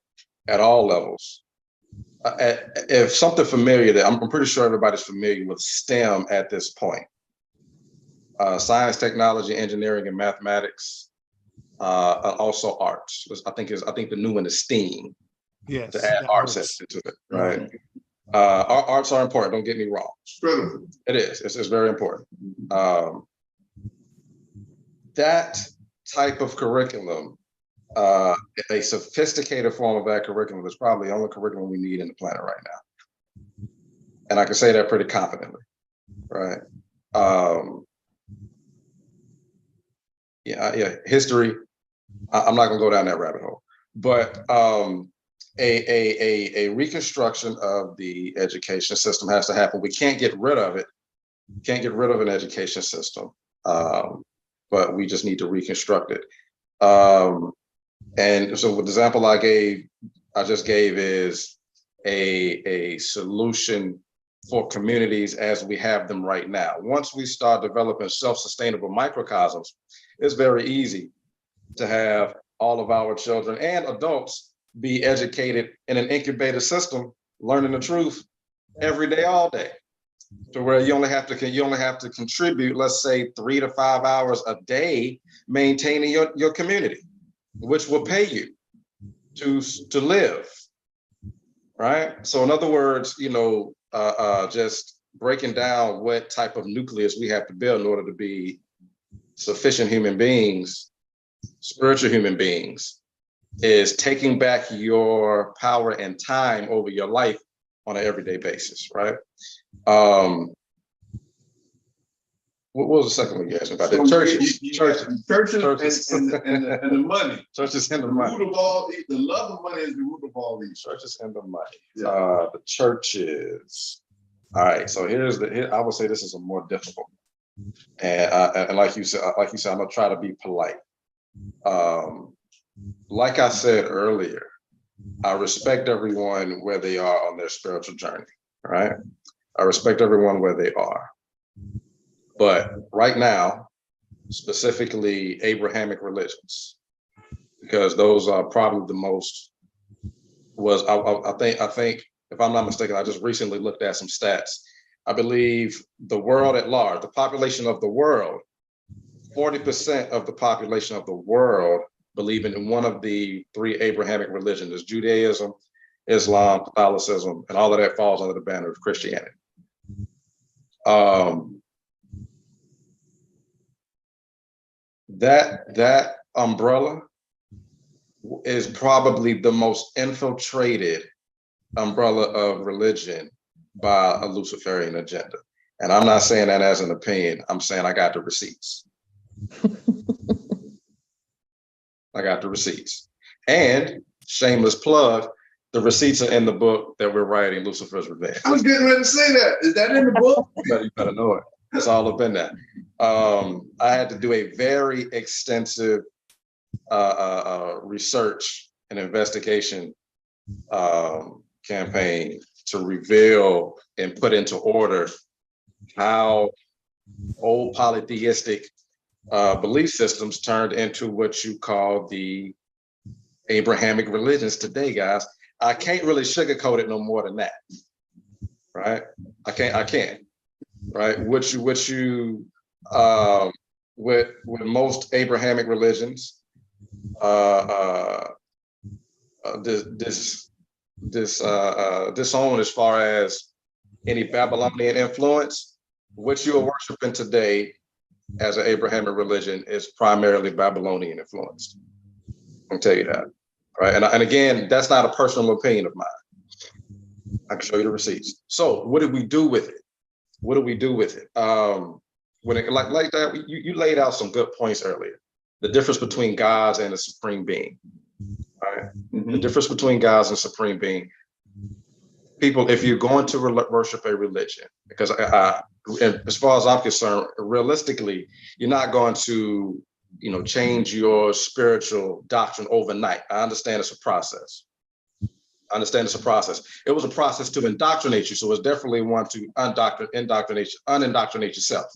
at all levels? If something familiar, that I'm pretty sure everybody's familiar with STEM at this point. Science, technology, engineering, and mathematics. Also arts. I think the new one is STEAM. Yes. To add arts into it, right? Mm-hmm. Arts are important. Don't get me wrong. It is. It's very important. That type of curriculum, a sophisticated form of that curriculum is probably the only curriculum we need in the planet right now. And I can say that pretty confidently, right? History, I'm not gonna go down that rabbit hole, but a reconstruction of the education system has to happen. We can't get rid of it. Can't get rid of an education system, but we just need to reconstruct it. And so the example I just gave is a solution for communities as we have them right now. Once we start developing self-sustainable microcosms, it's very easy to have all of our children and adults be educated in an incubator system, learning the truth every day, all day, to where you only have to contribute, let's say 3 to 5 hours a day, maintaining your community, which will pay you to live, right? So in other words, just breaking down what type of nucleus we have to build in order to be sufficient human beings, spiritual human beings, is taking back your power and time over your life on an everyday basis, right? What was the second one you asked me about? So Churches and the money. Churches and the money. The love of money is the root of all these. Churches and the money. Yeah. The churches. All right. So I would say this is a more difficult. And like you said, I'm gonna try to be polite. Like I said earlier, I respect everyone where they are on their spiritual journey, right? I respect everyone where they are. But right now, specifically Abrahamic religions, because those are probably the most, I think, if I'm not mistaken, I just recently looked at some stats. I believe the world at large, the population of the world, 40% of the population of the world believe in one of the 3 Abrahamic religions: Judaism, Islam, Catholicism, and all of that falls under the banner of Christianity. That umbrella is probably the most infiltrated umbrella of religion by a Luciferian agenda. And I'm not saying that as an opinion. I'm saying I got the receipts. I got the receipts. And shameless plug, the receipts are in the book that we're writing, Lucifer's Revenge. I was getting ready to say that. Is that in the book? You better know it. It's all up in that. I had to do a very extensive research and investigation campaign to reveal and put into order how old polytheistic belief systems turned into what you call the Abrahamic religions today, guys. I can't really sugarcoat it no more than that, right? I can't, right? With most Abrahamic religions, disown as far as any Babylonian influence. What you are worshiping today as an Abrahamic religion is primarily Babylonian influenced. I'll tell you that, right? And again, that's not a personal opinion of mine. I can show you the receipts. So what did we do with it? What do we do with it? When it like that, you laid out some good points earlier. The difference between gods and the supreme being, right? Mm-hmm. The difference between gods and supreme being. People, if you're going to worship a religion, because as far as I'm concerned, realistically, you're not going to, change your spiritual doctrine overnight. I understand it's a process. It was a process to indoctrinate you, so it's definitely one to unindoctrinate yourself,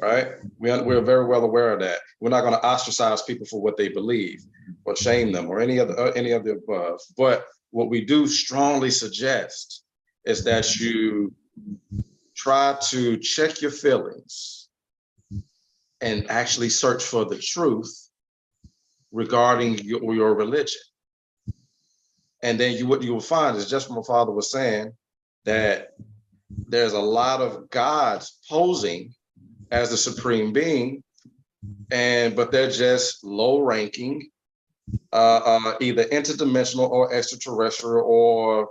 right? We're very well aware of that. We're not going to ostracize people for what they believe or shame them or any of the above. But what we do strongly suggest is that you try to check your feelings and actually search for the truth regarding your religion. And then what you will find is, just what my father was saying, that there's a lot of gods posing as the supreme being, but they're just low ranking, either interdimensional or extraterrestrial or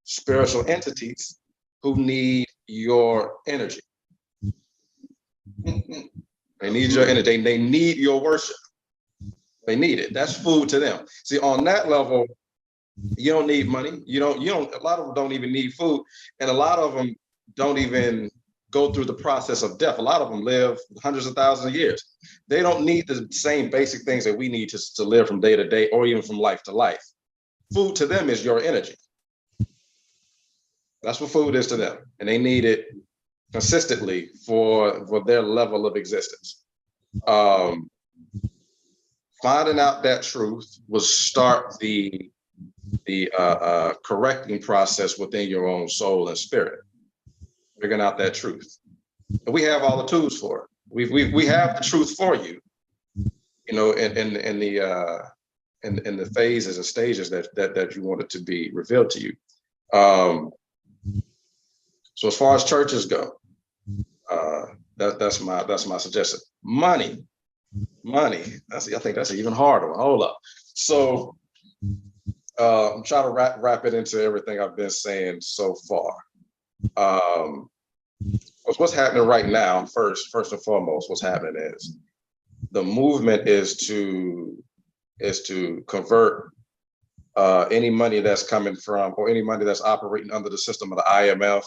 spiritual entities who need your energy. They need your energy. They need your worship. They need it. That's food to them. See, on that level, you don't need money. You don't, a lot of them don't even need food. And a lot of them don't even go through the process of death. A lot of them live hundreds of thousands of years. They don't need the same basic things that we need to live from day to day or even from life to life. Food to them is your energy. That's what food is to them. And they need it consistently for their level of existence. Finding out that truth will start the correcting process within your own soul and spirit, figuring out that truth. And we have all the tools for it. We have the truth for you, in the phases and stages that you want it to be revealed to you. So as far as churches go, that's my suggestion. Money. I think that's an even harder one. Hold up. So I'm trying to wrap it into everything I've been saying so far. What's happening right now, first and foremost, what's happening is the movement is to convert any money that's coming from, or any money that's operating under the system of the IMF,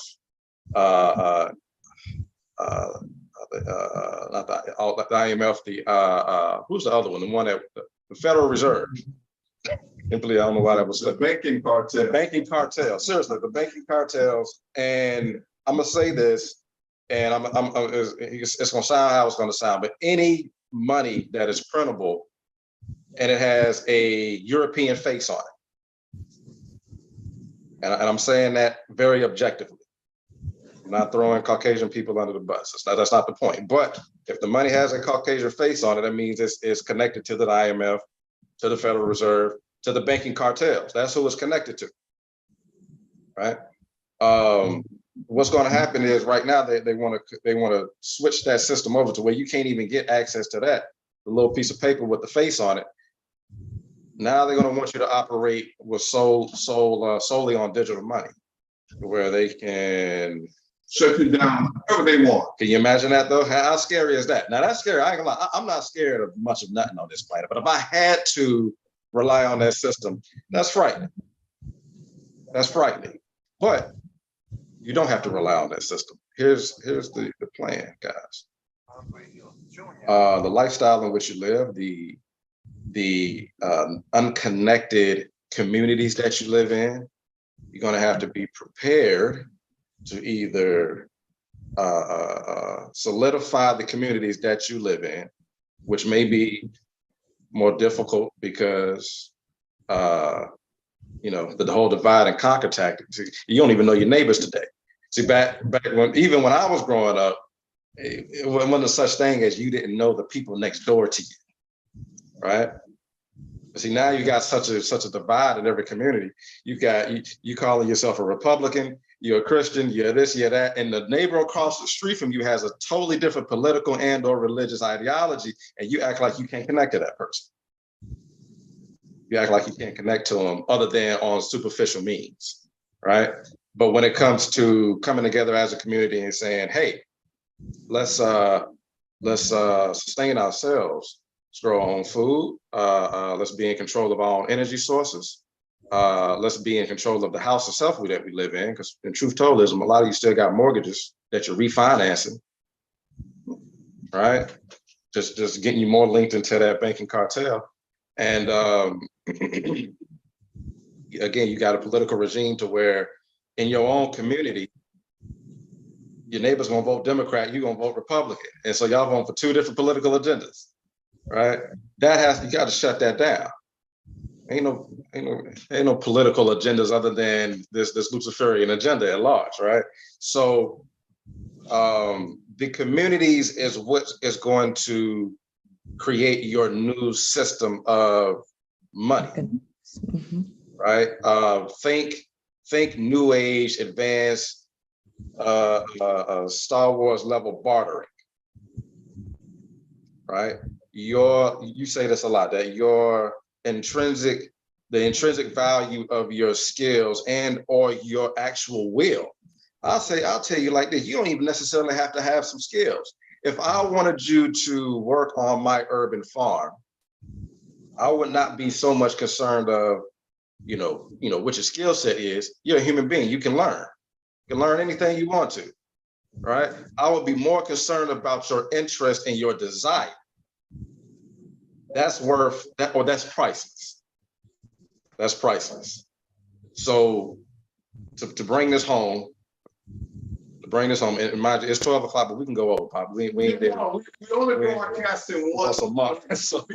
not the IMF, who's the other one? The one that the Federal Reserve. Simply, I don't know why that was the banking cartel. The banking cartel. Seriously, the banking cartels. And I'm gonna say this, and it's gonna sound how it's gonna sound, but any money that is printable and it has a European face on it, and I'm saying that very objectively. I'm not throwing Caucasian people under the bus. That's not the point. But if the money has a Caucasian face on it, that means it's connected to the IMF, to the Federal Reserve, to the banking cartels. That's who it's connected to, right? What's going to happen is right now they want to switch that system over to where you can't even get access to that, the little piece of paper with the face on it. Now they're going to want you to operate with solely on digital money, where they can shut you down whatever they want. Can you imagine that though? How scary is that? Now that's scary. I ain't gonna lie. I'm not scared of much of nothing on this planet, but if I had to rely on that system, that's frightening. That's frightening. But you don't have to rely on that system. Here's the plan, guys. The lifestyle in which you live, the unconnected communities that you live in, you're going to have to be prepared to either solidify the communities that you live in, which may be more difficult because the whole divide and conquer tactic. You don't even know your neighbors today. See, back when I was growing up, it wasn't such thing as you didn't know the people next door to you, right? But see, now you got such a divide in every community. You calling yourself a Republican, you're a Christian, you're this, you're that, and the neighbor across the street from you has a totally different political and or religious ideology, and you act like you can't connect to that person. You act like you can't connect to them other than on superficial means, right? But when it comes to coming together as a community and saying, hey, let's sustain ourselves, let's grow our own food, let's be in control of our own energy sources, let's be in control of the house itself that we live in, because in truth told, a lot of you still got mortgages that you're refinancing, right? Just getting you more linked into that banking cartel. And again, you got a political regime to where in your own community, your neighbor's gonna vote Democrat, you're gonna vote Republican. And so y'all voting for two different political agendas, right? You gotta shut that down. Ain't no political agendas other than this Luciferian agenda at large, right? So the communities is what is going to create your new system of money, right? Think new age, advanced, Star Wars level bartering, right? You say this a lot, that the intrinsic value of your skills and or your actual will. I'll tell you like this, you don't even necessarily have to have some skills. If I wanted you to work on my urban farm, I would not be so much concerned of, what your skill set is. You're a human being, you can learn. You can learn anything you want to, right? I would be more concerned about your interest and your desire. That's priceless. That's priceless. So to bring this home, and mind you, it's 12 o'clock, but we can go over, Pop. We ain't there. We only broadcasting once a month. So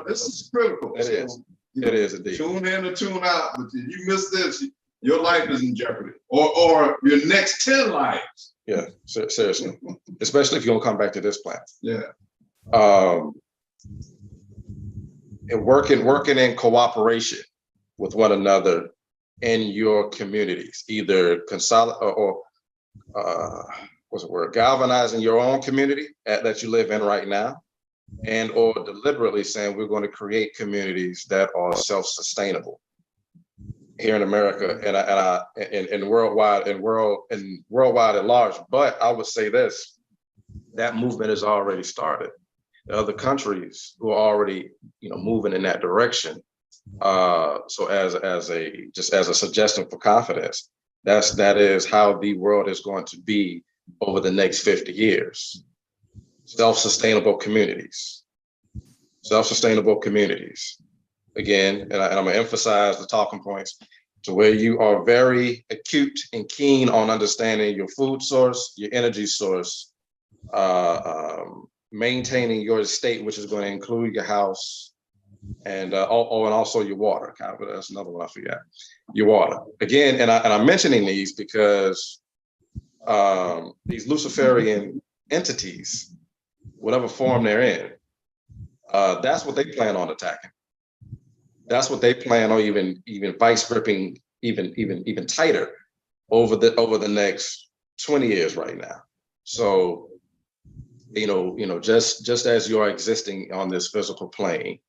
this is critical. It is indeed. Tune in or tune out, but if you miss this, your life is in jeopardy, or your next 10 lives. Yeah, seriously, especially if you don't come back to this planet. Yeah. And working in cooperation with one another in your communities, either galvanizing your own community that you live in right now, and or deliberately saying we're going to create communities that are self-sustainable here in America and worldwide at large. But I would say this, that movement has already started. The other countries who are already, moving in that direction. So as a suggestion for confidence, that is how the world is going to be over the next 50 years. Self-sustainable communities. Again, and I'm gonna emphasize the talking points to where you are very acute and keen on understanding your food source, your energy source, maintaining your estate, which is going to include your house, and also your water. That's another one I forgot. Your water. Again, and I'm mentioning these because these Luciferian entities, whatever form they're in, that's what they plan on attacking. That's what they plan on even vice gripping even tighter over the next 20 years right now. So, just as you're existing on this physical plane,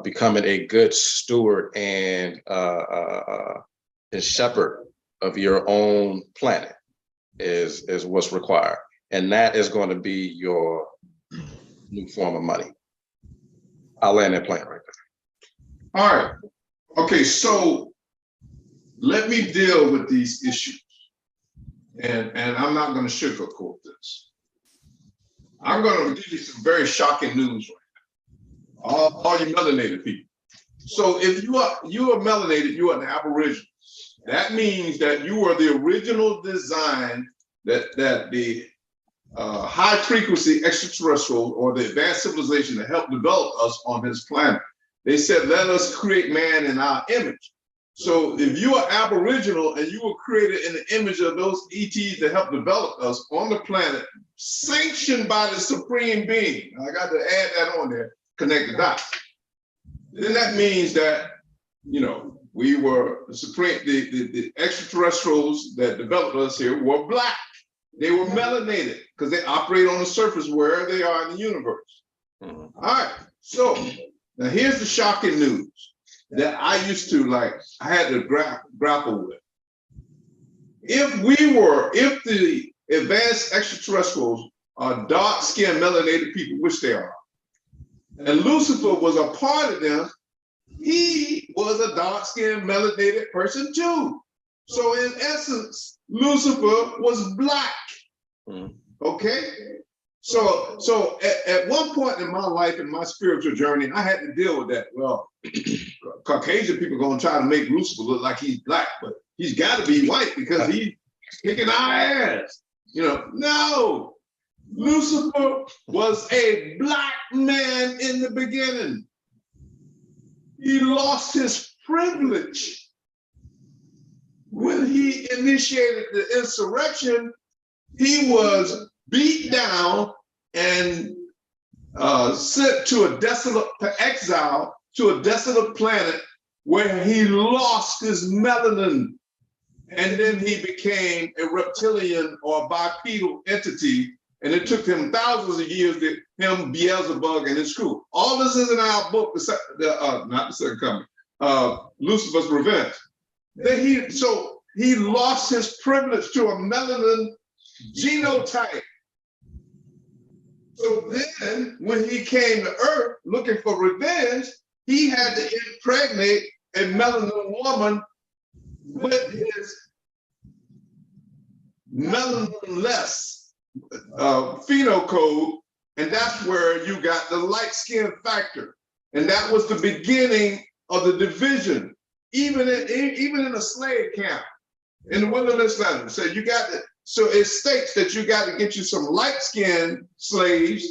becoming a good steward and shepherd of your own planet is what's required. And that is going to be your new form of money. I'll land that plane right there. All right. Okay, so let me deal with these issues. And I'm not going to sugarcoat this. I'm going to give you some very shocking news right now. All you melanated people. So if you are melanated, you are an Aboriginal. That means that you are the original design that the high frequency extraterrestrial or the advanced civilization that helped develop us on this planet. They said, let us create man in our image. So if you are Aboriginal and you were created in the image of those ETs that helped develop us on the planet, sanctioned by the supreme being, I got to add that on there, connect the dots. Then that means that, we were the supreme, the extraterrestrials that developed us here were black. They were melanated because they operate on the surface wherever they are in the universe. All right, so now here's the shocking news that I used to I had to grapple with. If the advanced extraterrestrials are dark-skinned melanated people, which they are, and Lucifer was a part of them, he was a dark-skinned melanated person too. So in essence, Lucifer was black. Okay? So at one point in my life, in my spiritual journey, I had to deal with that. Well, Caucasian people are going to try to make Lucifer look like he's black, but he's got to be white because he's kicking our ass. No, Lucifer was a black man in the beginning. He lost his privilege when he initiated the insurrection. He was beat down and sent to exile to a desolate planet where he lost his melanin. And then he became a reptilian or bipedal entity And it took him thousands of years to him, Beelzebub, and his crew. All this is in our book, not the Second Coming, Lucifer's Revenge. So he lost his privilege to a melanin genotype. So then when he came to Earth looking for revenge, he had to impregnate a melanin woman with his melanin-less phenocode, and that's where you got the light skin factor. And that was the beginning of the division, even in a slave camp, in the wilderness land. So you got to, so it states that you got to get you some light-skinned slaves,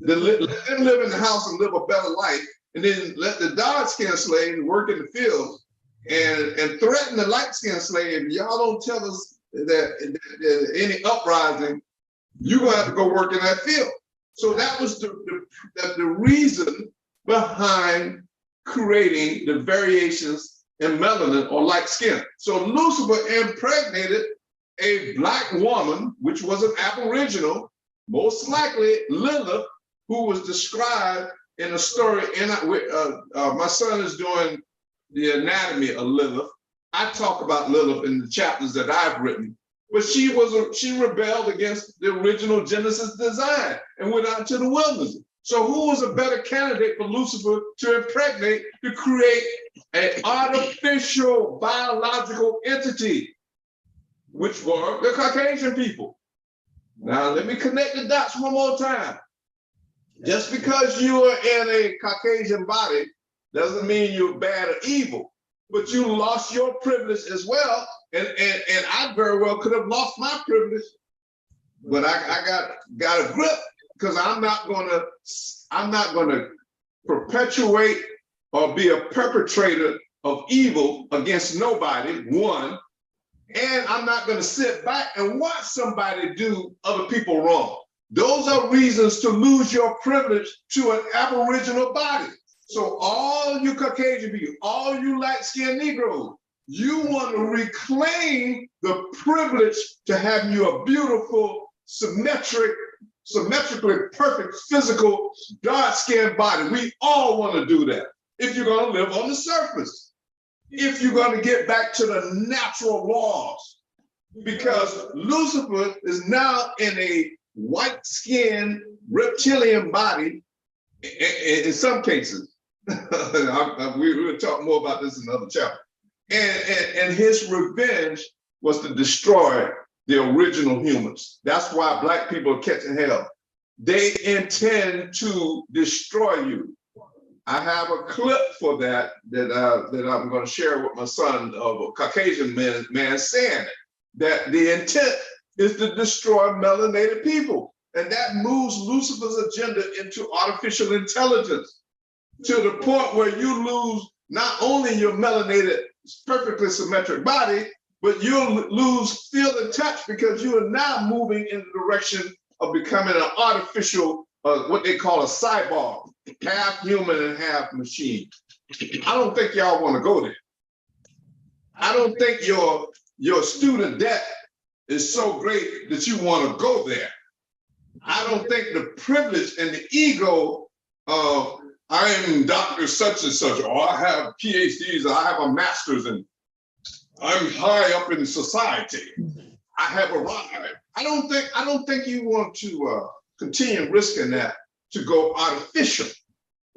let them live in the house and live a better life, and then let the dark-skinned slaves work in the fields and threaten the light-skinned slave. Y'all don't tell us that any uprising, you're gonna have to go work in that field. So that was the reason behind creating the variations in melanin or light skin. So Lucifer impregnated a black woman, which was an aboriginal, most likely Lilith, who was described in a story. My son is doing the anatomy of Lilith. I talk about Lilith in the chapters that I've written, but she rebelled against the original Genesis design and went out to the wilderness. So who was a better candidate for Lucifer to impregnate to create an artificial biological entity, which were the Caucasian people? Now let me connect the dots one more time. Just because you are in a Caucasian body doesn't mean you're bad or evil, but you lost your privilege as well. And I very well could have lost my privilege, but I got a grip, because I'm not gonna perpetuate or be a perpetrator of evil against nobody, one, and I'm not gonna sit back and watch somebody do other people wrong. Those are reasons to lose your privilege to an aboriginal body. So all you Caucasian people, all you light-skinned Negroes, you want to reclaim the privilege to have you a beautiful, symmetrically perfect, physical, dark-skinned body. We all want to do that if you're going to live on the surface, if you're going to get back to the natural laws, because Lucifer is now in a white-skinned reptilian body in some cases. We will talk more about this in another chapter. And his revenge was to destroy the original humans. That's why Black people are catching hell. They intend to destroy you. I have a clip for that I'm going to share with my son, of a Caucasian man saying that the intent is to destroy melanated people. And that moves Lucifer's agenda into artificial intelligence, to the point where you lose not only your melanated, perfectly symmetric body, but you'll lose feel and touch, because you are now moving in the direction of becoming an artificial, what they call a cyborg, half human and half machine. I don't think y'all want to go there. I don't think your student debt is so great that you want to go there. I don't think the privilege and the ego of I am Dr. such and such, or I have PhDs, or I have a master's, and I'm high up in society. I have arrived. I don't think you want to continue risking that to go artificial,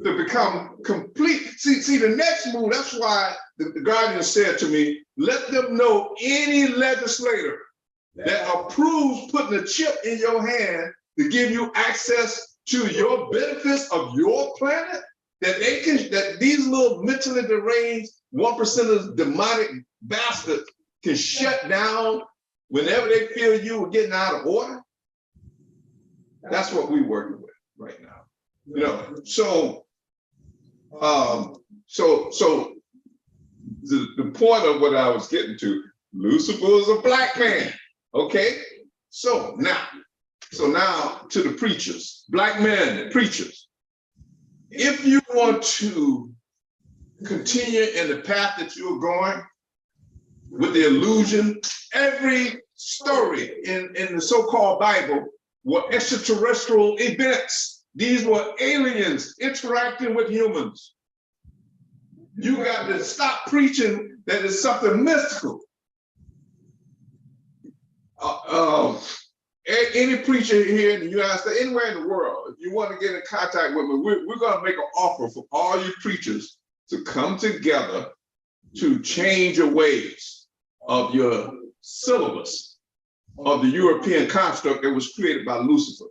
to become complete. See, the next move, that's why the Guardian said to me, let them know any legislator that approves putting a chip in your hand to give you access to your benefits of your planet, that these little mentally deranged 1%ers, demonic bastards, can shut down whenever they feel you are getting out of order. That's what we're working with right now. You know, so the point of what I was getting to, Lucifer is a Black man. Okay, so now to the preachers, Black men, preachers. If you want to continue in the path that you're going with the illusion, every story in the so-called Bible were extraterrestrial events. These were aliens interacting with humans. You got to stop preaching that it's something mystical. Any preacher here in the United States, anywhere in the world, if you want to get in contact with me, we're going to make an offer for all you preachers to come together to change your ways of your syllabus of the European construct that was created by Lucifer.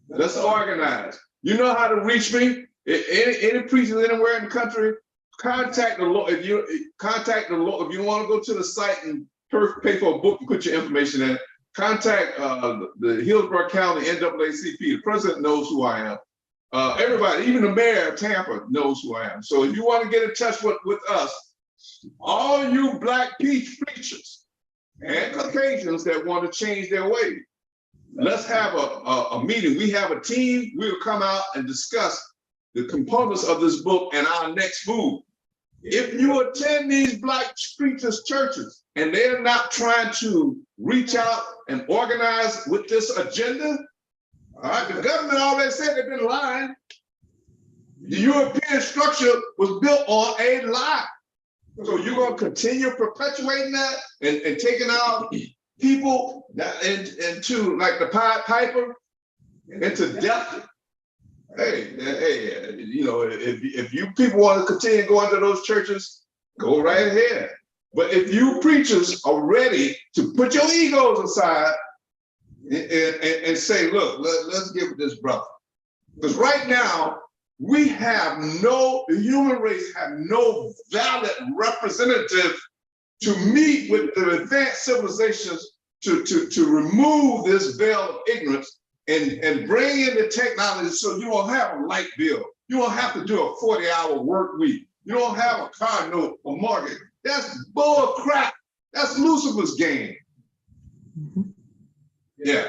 Let's organize. You know how to reach me? Any preachers anywhere in the country, contact the Lord. If you contact the Lord, if you want to go to the site and pay for a book and put your information in, contact the Hillsborough County NAACP. The president knows who I am. Everybody, even the mayor of Tampa knows who I am. So if you want to get in touch with us, all you Black preachers and Caucasians that want to change their way, let's have a meeting. We have a team. We'll come out and discuss the components of this book and our next move. If you attend these Black preachers' churches and they're not trying to reach out and organize with this agenda, all right, the government already said they've been lying. The European structure was built on a lie. So you're going to continue perpetuating that and taking out people into like the Pied Piper into death? Hey, you know, if you people want to continue going to those churches, go right ahead. But if you preachers are ready to put your egos aside and say, look, let's give it this brother. Because right now, we have the human race have no valid representative to meet with the advanced civilizations to remove this veil of ignorance and bring in the technology so you won't have a light bill. You won't have to do a 40-hour work week. You don't have a car note, a mortgage. That's bull crap. That's Lucifer's game. Yeah.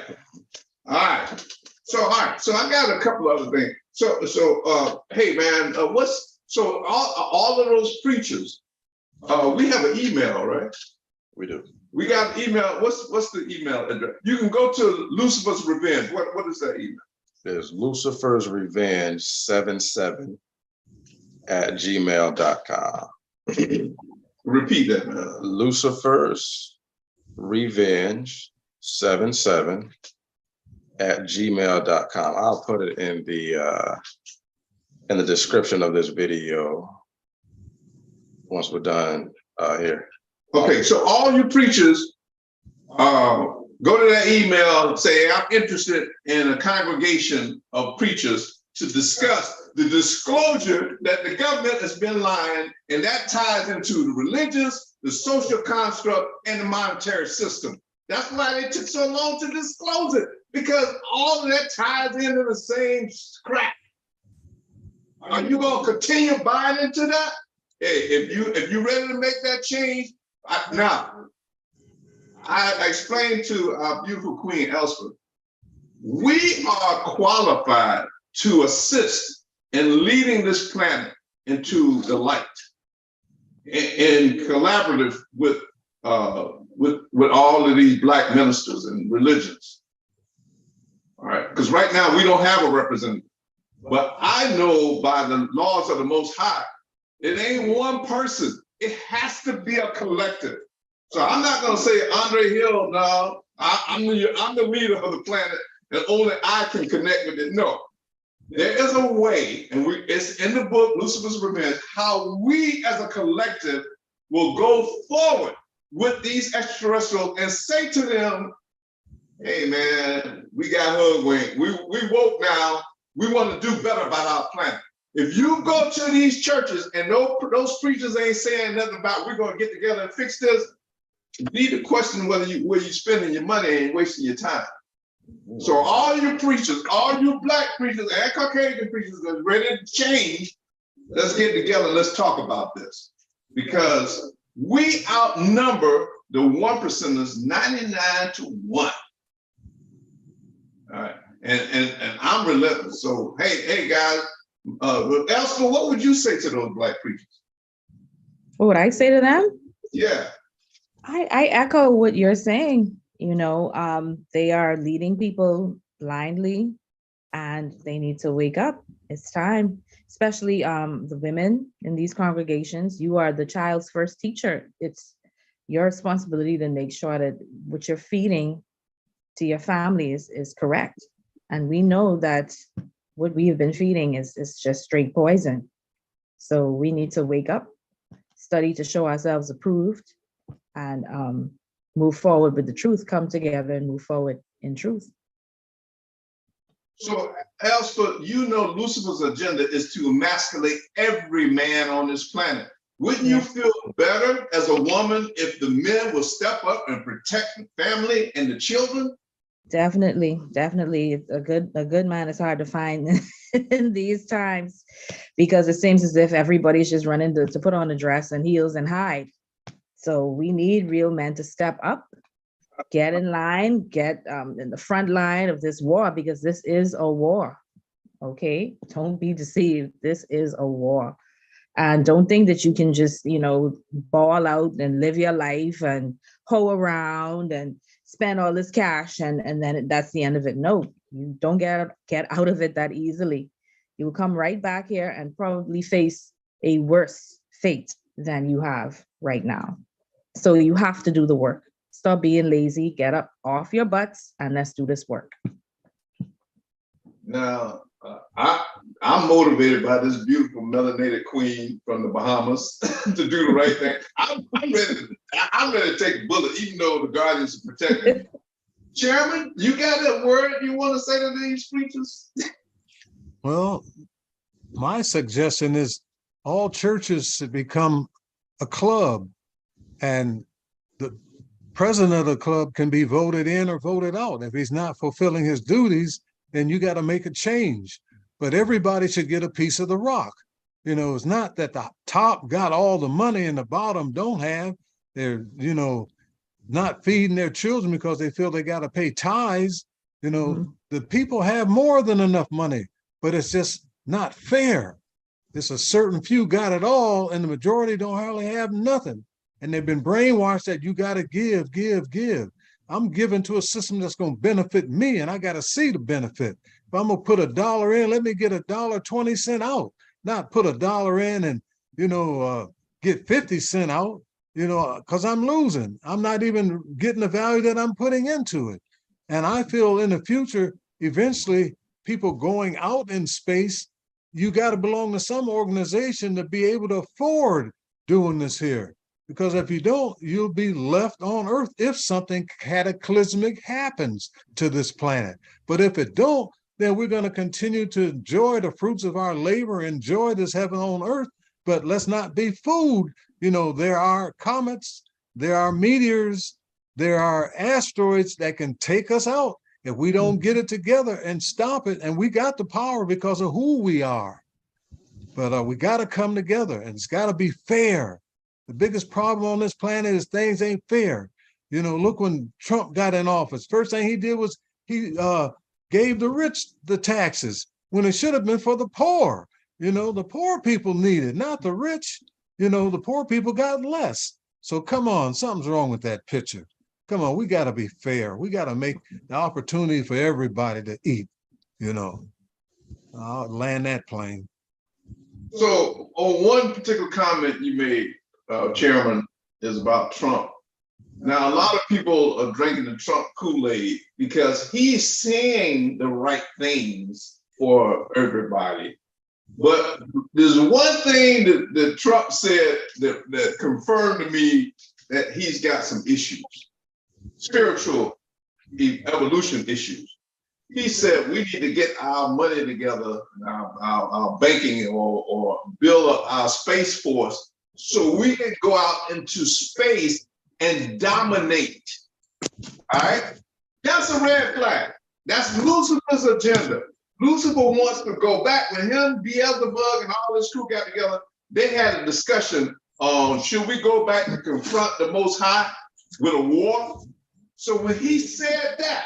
All right. So I got a couple other things. So hey man, all of those preachers, we have an email, right? We do. We got an email. What's the email address? You can go to Lucifer's Revenge. What is that email? There's Lucifer's Revenge 77 at gmail.com. Repeat that, man. Lucifer's Revenge 77 at gmail.com. I'll put it in the description of this video once we're done here. Okay, so all you preachers, go to that email and say, I'm interested in a congregation of preachers to discuss the disclosure that the government has been lying, and that ties into the religious, the social construct, and the monetary system. That's why they took so long to disclose it, because all of that ties into the same crap. Are you gonna continue buying into that? Hey, if you ready to make that change, now, I explained to our beautiful Queen Elspeth, we are qualified to assist in leading this planet into the light, in collaborative with all of these Black ministers and religions. All right, because right now we don't have a representative. But I know by the laws of the Most High, it ain't one person. It has to be a collective. So I'm not going to say Andre Hill, no, I'm the leader of the planet and only I can connect with it. No, there is a way, and it's in the book, Lucifer's Revenge, how we as a collective will go forward with these extraterrestrials and say to them, hey man, we got hoodwinked. We woke now. We want to do better about our planet. If you go to these churches and those preachers ain't saying nothing about we're going to get together and fix this, you need to question where you're spending your money and wasting your time. So all you preachers, all you Black preachers and Caucasian preachers that are ready to change, let's get together and let's talk about this. Because we outnumber the 1%ers 99-1. All right. And I'm relentless. So hey guys, Elspeth, what would you say to those Black preachers? What would I say to them? Yeah. I echo what you're saying. You know, they are leading people blindly, and they need to wake up. It's time, especially the women in these congregations. You are the child's first teacher. It's your responsibility to make sure that what you're feeding to your family is correct. And we know that what we have been feeding is just straight poison. So we need to wake up, study to show ourselves approved, and move forward with the truth, come together and move forward in truth. So, Elspeth, you know Lucifer's agenda is to emasculate every man on this planet. Wouldn't you feel better as a woman if the men would step up and protect the family and the children? Definitely, definitely. A good man is hard to find in these times, because it seems as if everybody's just running to put on a dress and heels and hide. So we need real men to step up, get in line, get in the front line of this war, because this is a war. Okay, don't be deceived. This is a war. And don't think that you can just, ball out and live your life and hoe around and spend all this cash and then that's the end of it. No, you don't get out of it that easily. You will come right back here and probably face a worse fate than you have right now. So you have to do the work. Stop being lazy, get up off your butts, and let's do this work. Now, I'm motivated by this beautiful melanated queen from the Bahamas to do the right thing. I'm ready to take a bullet, even though the Guardians are protecting me. Chairman, you got a word you want to say to these preachers? Well, my suggestion is all churches should become a club, and the president of the club can be voted in or voted out. If he's not fulfilling his duties, then you got to make a change. But everybody should get a piece of the rock. It's not that the top got all the money and the bottom don't have. They're, not feeding their children because they feel they got to pay tithes. The people have more than enough money, but it's just not fair. It's a certain few got it all and the majority don't hardly have nothing. And they've been brainwashed that you got to give, give, give. I'm giving to a system that's going to benefit me, and I got to see the benefit. If I'm going to put $1 in, let me get $1.20 out, not put $1 in and, get 50 cents out, because I'm losing. I'm not even getting the value that I'm putting into it. And I feel in the future, eventually people going out in space, you got to belong to some organization to be able to afford doing this here. Because if you don't, you'll be left on Earth if something cataclysmic happens to this planet. But if it don't, then we're going to continue to enjoy the fruits of our labor, enjoy this heaven on Earth. But let's not be fooled. There are comets, there are meteors, there are asteroids that can take us out if we don't get it together and stop it. And we got the power because of who we are. But we got to come together, and it's got to be fair. The biggest problem on this planet is things ain't fair. Look, when Trump got in office, first thing he did was he gave the rich the taxes when it should have been for the poor. The poor people need it, not the rich. The poor people got less. So come on, something's wrong with that picture. Come on, we got to be fair. We got to make the opportunity for everybody to eat. I'll land that plane. So on one particular comment you made, Chairman, is about Trump. Now, a lot of people are drinking the Trump Kool-Aid because he's saying the right things for everybody. But there's one thing that Trump said that confirmed to me that he's got some issues, spiritual evolution issues. He said we need to get our money together, our banking, or build up our space force so we can go out into space and dominate. All right? That's a red flag. That's Lucifer's agenda. Lucifer wants to go back. When him, Beelzebub, and all this crew got together, they had a discussion on should we go back to confront the Most High with a war? So when he said that,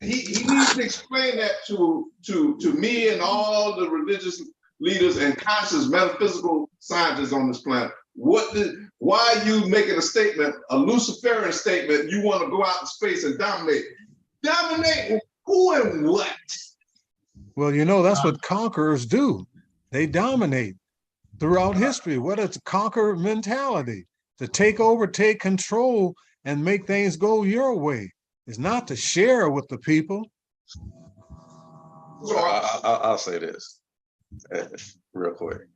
he needs to explain that to me and all the religious leaders and conscious metaphysical scientists on this planet. Why are you making a statement, a Luciferian statement, you want to go out in space and dominate? Dominate Who and what? Well, you know, that's what conquerors do. They dominate throughout history. What is a conqueror mentality? To take over, take control, and make things go your way. It's not to share with the people. So I'll say this real quick.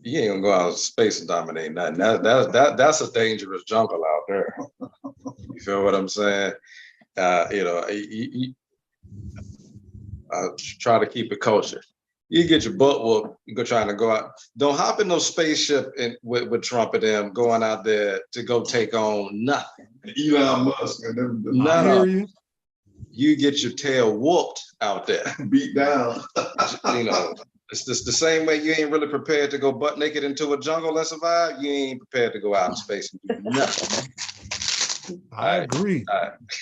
You ain't gonna go out in space and dominate nothing. That's a dangerous jungle out there. You feel what I'm saying? You know, try to keep it kosher. You get your butt whooped, you go trying to go out. Don't hop in no spaceship with Trump and them going out there to go take on nothing. Elon Musk and them. None. You get your tail whooped out there. Beat down. You know, it's just the same way you ain't really prepared to go butt naked into a jungle and survive. You ain't prepared to go out in space and do nothing. I agree.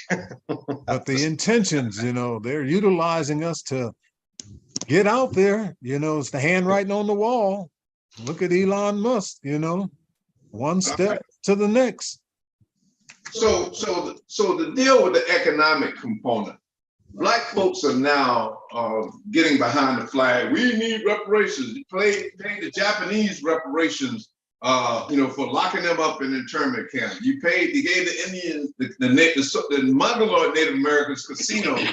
But the intentions, you know, they're utilizing us to get out there. You know, it's the handwriting on the wall. Look at Elon Musk, you know, one step to the next. So the deal with the economic component, Black folks are now getting behind the flag. We need reparations. You pay the Japanese reparations, you know, for locking them up in internment camps. You gave the Indians, the Mongoloid Native Americans casinos,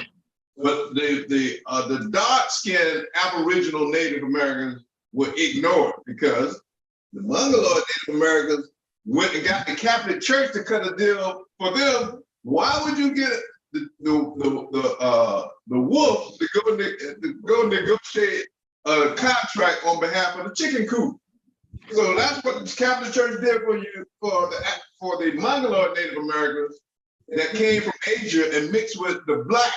but the dark-skinned Aboriginal Native Americans were ignored because the Mongoloid Native Americans went and got the Catholic Church to cut a deal for them. Why would you get the wolf to go negotiate a contract on behalf of the chicken coop? So that's what the Catholic Church did for you, for the Mongoloid Native Americans that came from Asia and mixed with the Black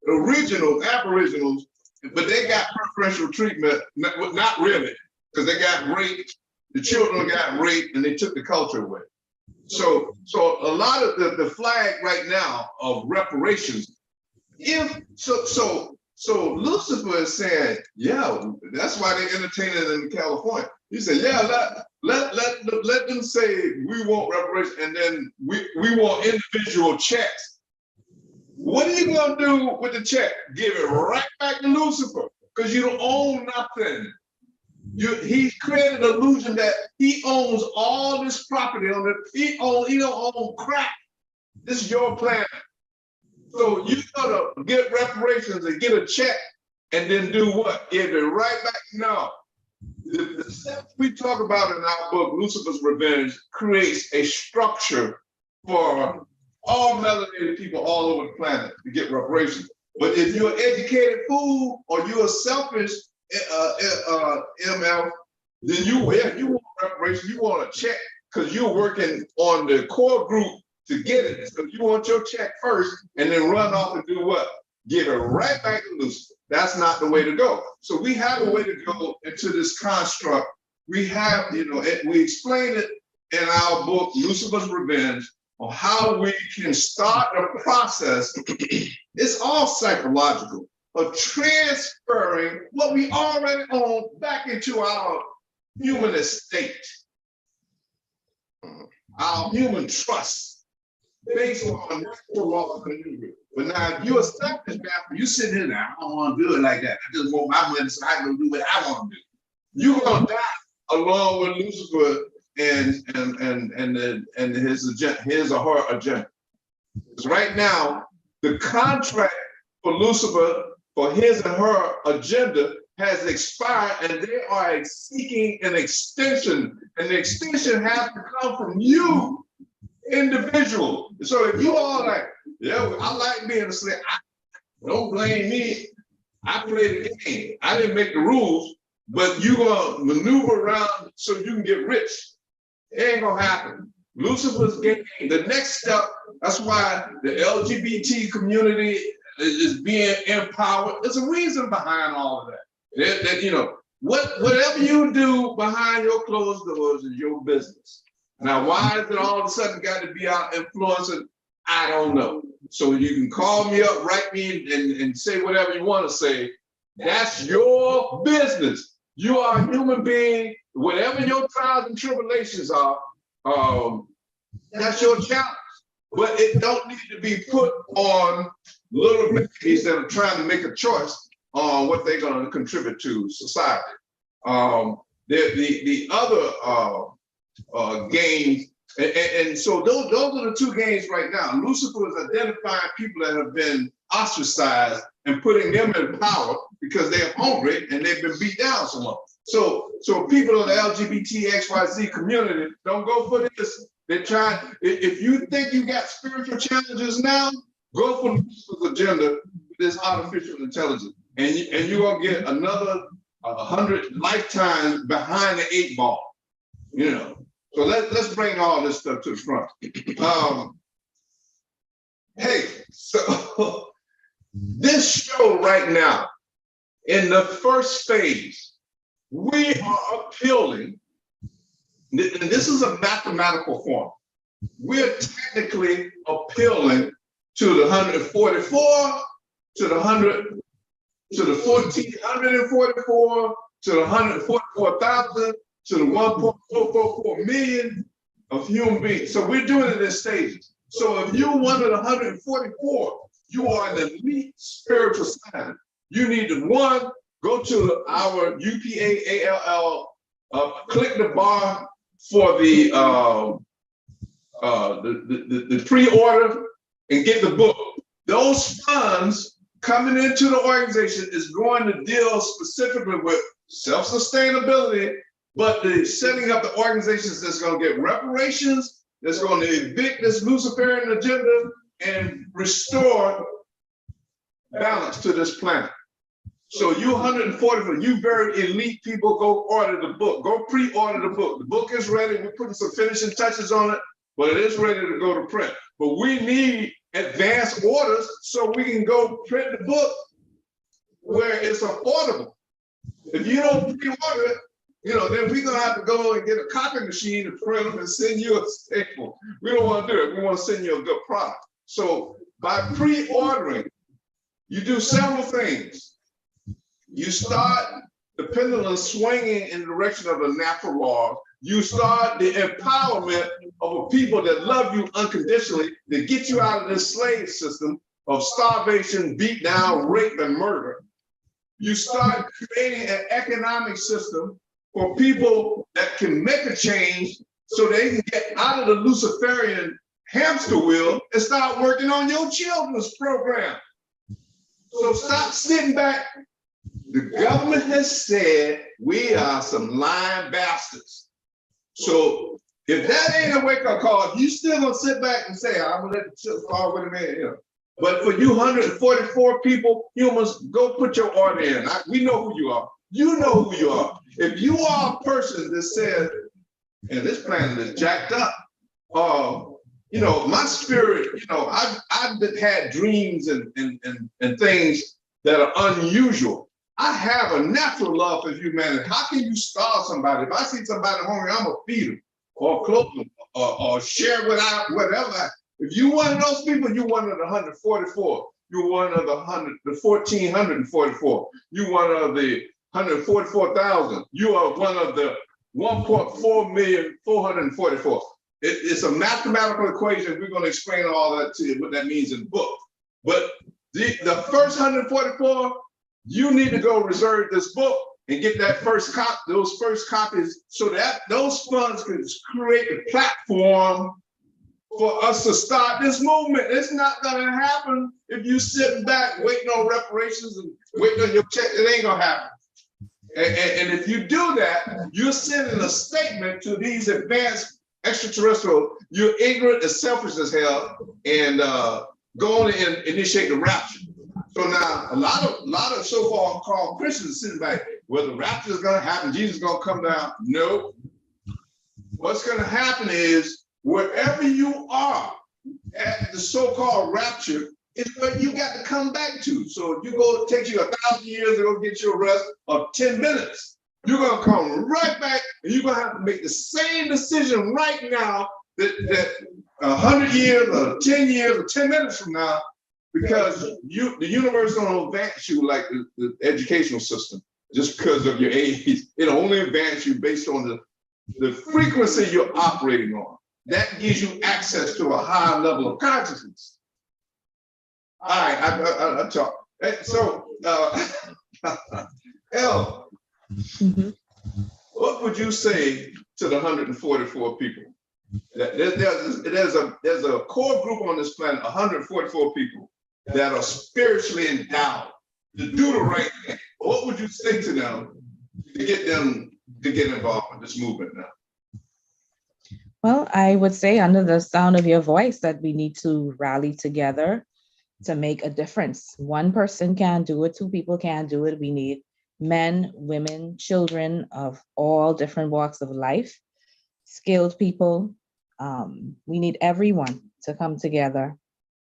originals, Aboriginals, but they got preferential treatment. Not really, because they got raped. The children got raped and they took the culture away. So a lot of the flag right now of reparations, so Lucifer is saying, yeah, that's why they entertain it in California. He said, yeah, let them say we want reparations and then we want individual checks. What are you gonna do with the check? Give it right back to Lucifer, because you don't own nothing. He's created an illusion that he owns all this property on it. He don't own crap. This is your planet. So you gotta get reparations and get a check and then do what? Give it right back? No. The steps we talk about in our book, Lucifer's Revenge, creates a structure for all melanated people all over the planet to get reparations. But if you're an educated fool or you're a selfish ML, then you want reparations, you want a check because you're working on the core group to get it. So you want your check first and then run off and do what? Give it right back to Lucifer. That's not the way to go. So we have a way to go into this construct. We have, we explain it in our book, Lucifer's Revenge, on how we can start a process. It's all psychological, of transferring what we already own back into our human estate, our human trust, based on natural law of community. But now, if you're a selfish bastard, you sitting here now, I don't want to do it like that. I just want my money so I can do what I want to do. You're gonna die along with Lucifer and his or her agenda. Because right now, the contract for Lucifer for his and her agenda has expired, and they are seeking an extension, and the extension has to come from you, individual. So if you all like, yeah, I like being a slave, don't blame me. I played the game. I didn't make the rules, but you gonna maneuver around so you can get rich. It ain't gonna happen. Lucifer's game, the next step, that's why the LGBT community is being empowered. There's a reason behind all of that. Whatever you do behind your closed doors is your business. Now, why is it all of a sudden got to be out influencing? I don't know. So you can call me up, write me and say whatever you want to say. That's your business. You are a human being. Whatever your trials and tribulations are, that's your challenge. but it don't need to be put on little babies that are trying to make a choice on what they're going to contribute to society. The other games, and so those are the two games right now. Lucifer is identifying people that have been ostracized and putting them in power because they're hungry and they've been beat down so much. So people in the LGBT XYZ community don't go for this. They're trying. If you think you got spiritual challenges now, go for Lucifer's agenda with this artificial intelligence, and you're gonna get another 100 lifetimes behind the 8 ball. You know. So let's bring all this stuff to the front. Hey, so this show right now, in the first phase, we are appealing, and this is a mathematical form. We're technically appealing to the 144, to the 100, to the 1,444, to the 144,000, to the 1.444 million of human beings. So we're doing it in stages. So if you're one of the 144, you are an elite spiritual sign. You need to, one, go to our UPAALL, click the bar for the pre-order and get the book. Those funds coming into the organization is going to deal specifically with self-sustainability, but the setting up the organizations that's going to get reparations, that's going to evict this Luciferian agenda and restore balance to this planet. So you 140, you very elite people, go order the book. Go pre-order the book. The book is ready. We're putting some finishing touches on it, but it is ready to go to print. But we need advance orders so we can go print the book where it's affordable. If you don't pre-order it, you know, then we're gonna have to go and get a copy machine to print them and send you a staple. We don't want to do it. We want to send you a good product. So by pre-ordering, you do several things. You start the pendulum swinging in the direction of the natural law. You start the empowerment of a people that love you unconditionally, that get you out of this slave system of starvation, beat down, rape, and murder. You start creating an economic system for people that can make a change so they can get out of the Luciferian hamster wheel and start working on your children's program. So stop sitting back. The government has said we are some lying bastards. So if that ain't a wake-up call, you still gonna sit back and say, I'm gonna let the chips fall with a man. You know. But for you 144 people, you must go put your order in. We know who you are. You know who you are. If you are a person that says, and this planet is jacked up, you know, my spirit, you know, I've had dreams and things that are unusual. I have a natural love for humanity. How can you starve somebody? If I see somebody hungry, I'm gonna feed them or clothe them or share without whatever. If you one of those people, you one of the 144. You one of the 1,444. You one of the 144,000. You are one of the 1.4,444. It's a mathematical equation. We're going to explain all that to you, what that means in the book. But the first 144, you need to go reserve this book and get that those first copies so that those funds can create a platform for us to start this movement. It's not going to happen if you sitting back waiting on reparations and waiting on your check. It ain't going to happen. And if you do that, you're sending a statement to these advanced extraterrestrials. You're ignorant and selfish as hell, and go on and initiate the rapture. So now a lot of so-called called Christians are sitting back. Well, the rapture is going to happen. Jesus is going to come down. No. What's going to happen is wherever you are at the so-called rapture is where you got to come back to. So you go, it takes you 1,000 years to go get your rest of 10 minutes. You're going to come right back and you're going to have to make the same decision right now that 100 years or 10 years or 10 minutes from now, because the universe don't advance you like the educational system just because of your age. It only advance you based on the frequency you're operating on. that gives you access to a higher level of consciousness. All right, I talk. So, Elle, Mhm. what would you say to the 144 people? There's a core group on this planet, 144 people that are spiritually endowed to do the right thing. What would you say to them to get them to get involved in this movement now? Well, I would say under the sound of your voice that we need to rally together to make a difference. One person can't do it, two people can't do it. We need men, women, children of all different walks of life, skilled people. We need everyone to come together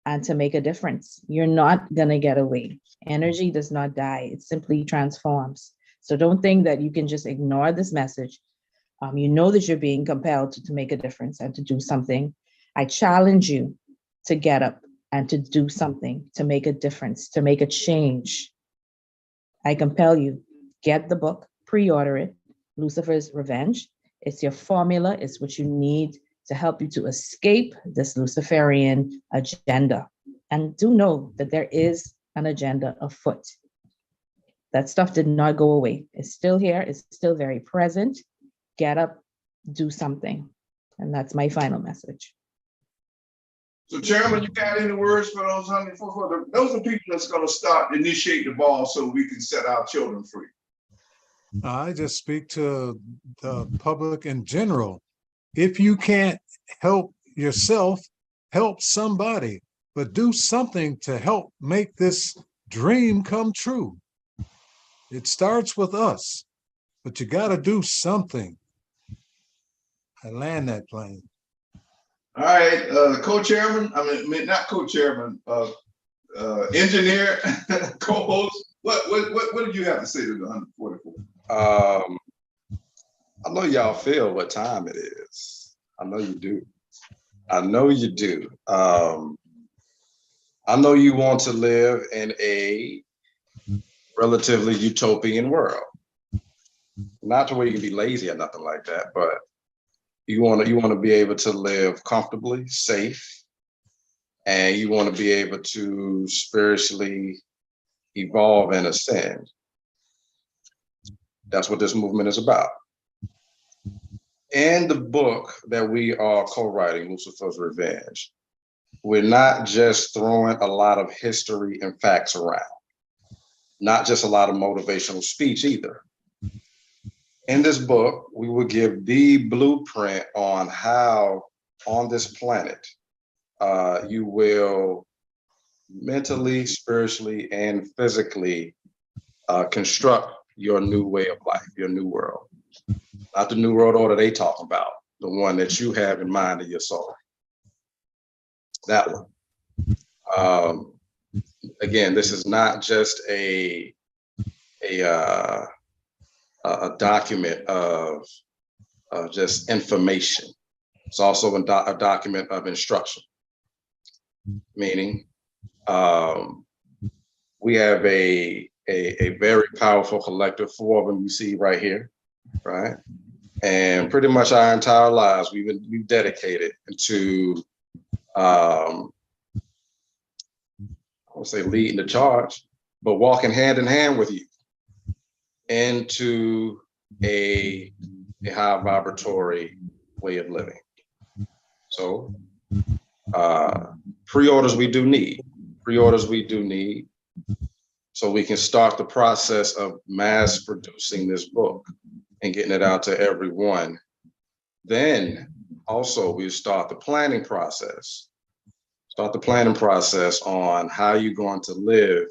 and to make a difference. You're not going to get away. Energy does not die, it simply transforms. So don't think that you can just ignore this message. You know that you're being compelled to make a difference and to do something. I challenge you to get up and to do something, to make a difference, to make a change. I compel you, get the book, pre-order it, Lucifer's Revenge. It's your formula, it's what you need to help you to escape this Luciferian agenda. And do know that there is an agenda afoot. That stuff did not go away. It's still here, it's still very present. Get up, do something. And that's my final message. So, Chairman, you got any words for those 144? Those are people that's going to start initiate the ball so we can set our children free. I just speak to the public in general. If you can't help yourself, help somebody, but do something to help make this dream come true. It starts with us, but you got to do something. I land that plane. All right, co-chairman, I mean not co-chairman, engineer, co-host. What did you have to say to the 144? I know y'all feel what time it is. I know you do. I know you do. I know you want to live in a relatively utopian world. Not to where you can be lazy or nothing like that, but you want to be able to live comfortably, safe, and you want to be able to spiritually evolve and ascend. That's what this movement is about. In the book that we are co-writing, Lucifer's Revenge, we're not just throwing a lot of history and facts around, not just a lot of motivational speech either. In this book, we will give the blueprint on how on this planet you will mentally, spiritually, and physically construct your new way of life, your new world. Not the new world order they talk about, the one that you have in mind in your soul. That one. Again, this is not just a document of just information. It's also a document of instruction. Meaning, we have a very powerful collective, 4 of them you see right here, right? And pretty much our entire lives, we've dedicated to, I won't say leading the charge, but walking hand in hand with you into a high vibratory way of living. So pre-orders we do need. So we can start the process of mass producing this book and getting it out to everyone. Then also we start the planning process. On how you're going to live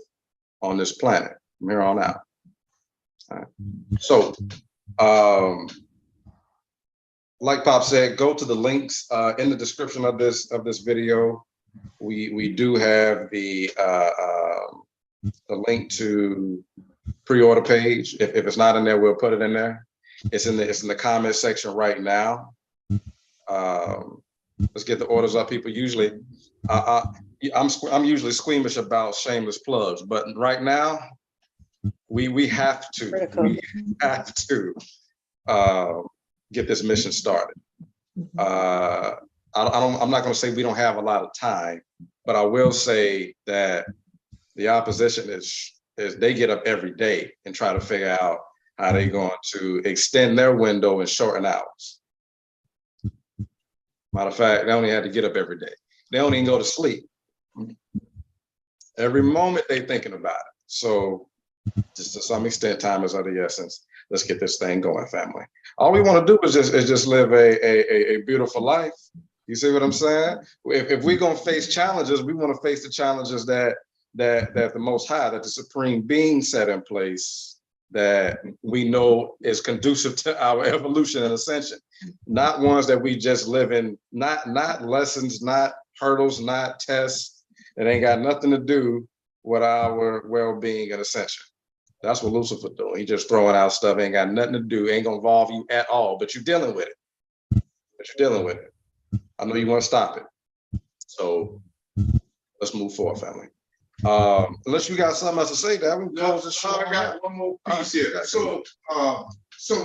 on this planet from here on out. All right. So, like Pop said, go to the links in the description of this video. We do have the link to pre-order page. If it's not in there, we'll put it in there. It's in the comment section right now. Let's get the orders up, people. Usually, I'm usually squeamish about shameless plugs, but right now we have to get this mission started. I I'm not going to say we don't have a lot of time, but I will say that the opposition is they get up every day and try to figure out how they're going to extend their window and shorten hours. Matter of fact, they only had to get up every day. They don't even go to sleep. Every moment they're thinking about it. So just to some extent, time is of the essence. Let's get this thing going, family. All we want to do is just live a beautiful life. You see what I'm saying? If we're gonna face challenges, we want to face the challenges that the Most High, that the Supreme Being set in place, that we know is conducive to our evolution and ascension. Not ones that we just live in, not lessons, not hurdles, not tests that ain't got nothing to do with our well-being and ascension. That's what Lucifer doing. He just throwing out stuff, ain't got nothing to do, ain't gonna involve you at all, but you're dealing with it. I know you want to stop it. So let's move forward, family. Unless you got something else to say, that we can close the show. I got one more piece here. So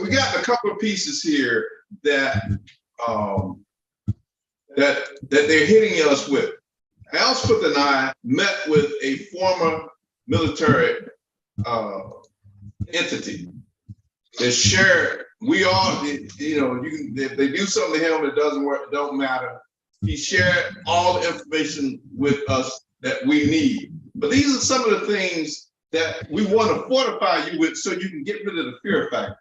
we got a couple of pieces here that they're hitting us with. Elspeth and I met with a former military entity that shared. We all, if they do something to him, it doesn't work, it don't matter. He shared all the information with us that we need. But these are some of the things that we want to fortify you with so you can get rid of the fear factor.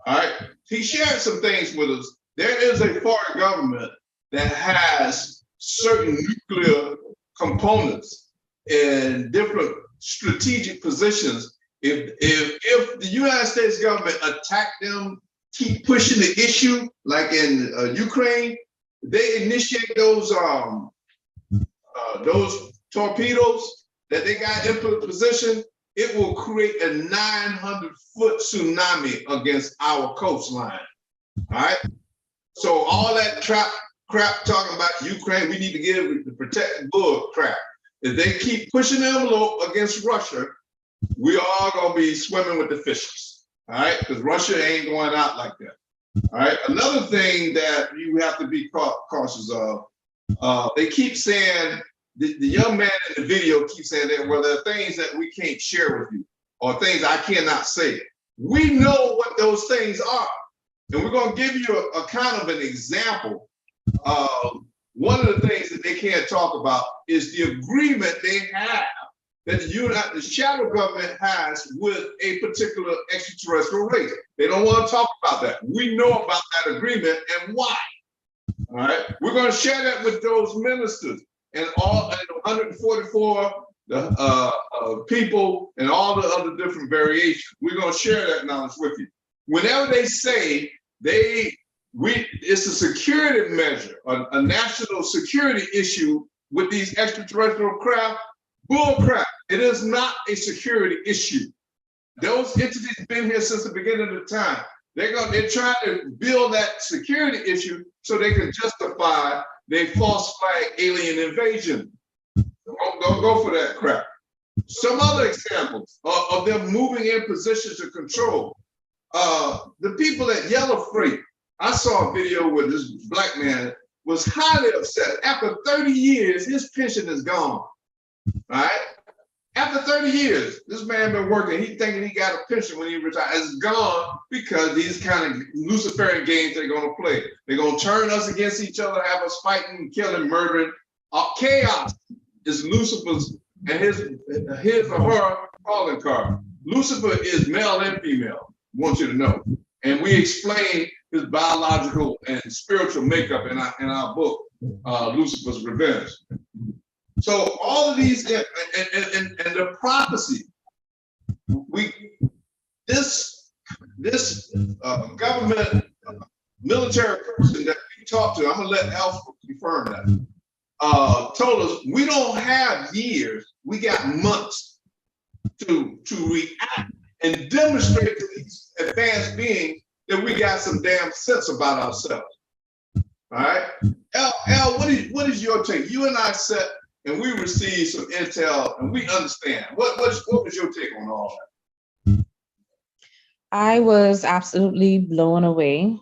All right. He shared some things with us. There is a foreign government that has certain nuclear components in different strategic positions. If the United States government attack them, keep pushing the issue, like in Ukraine, they initiate those torpedoes that they got in position, it will create a 900-foot tsunami against our coastline. All right. So all that crap talking about Ukraine, we need to give the protect bull crap. If they keep pushing the envelope against Russia, we are gonna be swimming with the fishes. All right, because Russia ain't going out like that. All right. Another thing that you have to be cautious of, they keep saying, the young man in the video keeps saying that, well, there are things that we can't share with you or things I cannot say. We know what those things are. And we're going to give you a kind of an example. One of the things that they can't talk about is the agreement they have that the shadow government has with a particular extraterrestrial race. They don't want to talk about that. We know about that agreement and why. All right. We're going to share that with those ministers and all 144 people and all the other different variations. We're going to share that knowledge with you. Whenever they say it's a security measure, a national security issue with these extraterrestrial craft, bull crap. It is not a security issue. Those entities have been here since the beginning of the time. They're trying to build that security issue so they can justify their false flag alien invasion. Don't go for that crap. Some other examples of them moving in positions of control. The people at Yellow Freight, I saw a video where this black man was highly upset. After 30 years, his pension is gone. All right? After 30 years, this man been working. He thinking he got a pension when he retired. It's gone because these kind of Luciferian games they're going to play. They're going to turn us against each other, have us fighting, killing, murdering. Chaos is Lucifer's and his or her calling card. Lucifer is male and female. I want you to know. And we explain his biological and spiritual makeup in our book, Lucifer's Revenge. So all of these and the prophecy, this government military person that we talked to, I'm gonna let Alpha confirm that, told us we don't have years, we got months to react and demonstrate to these advanced beings that we got some damn sense about ourselves. All right, L, what is your take? You and I sat and we received some intel and we understand. What was your take on all that? I was absolutely blown away.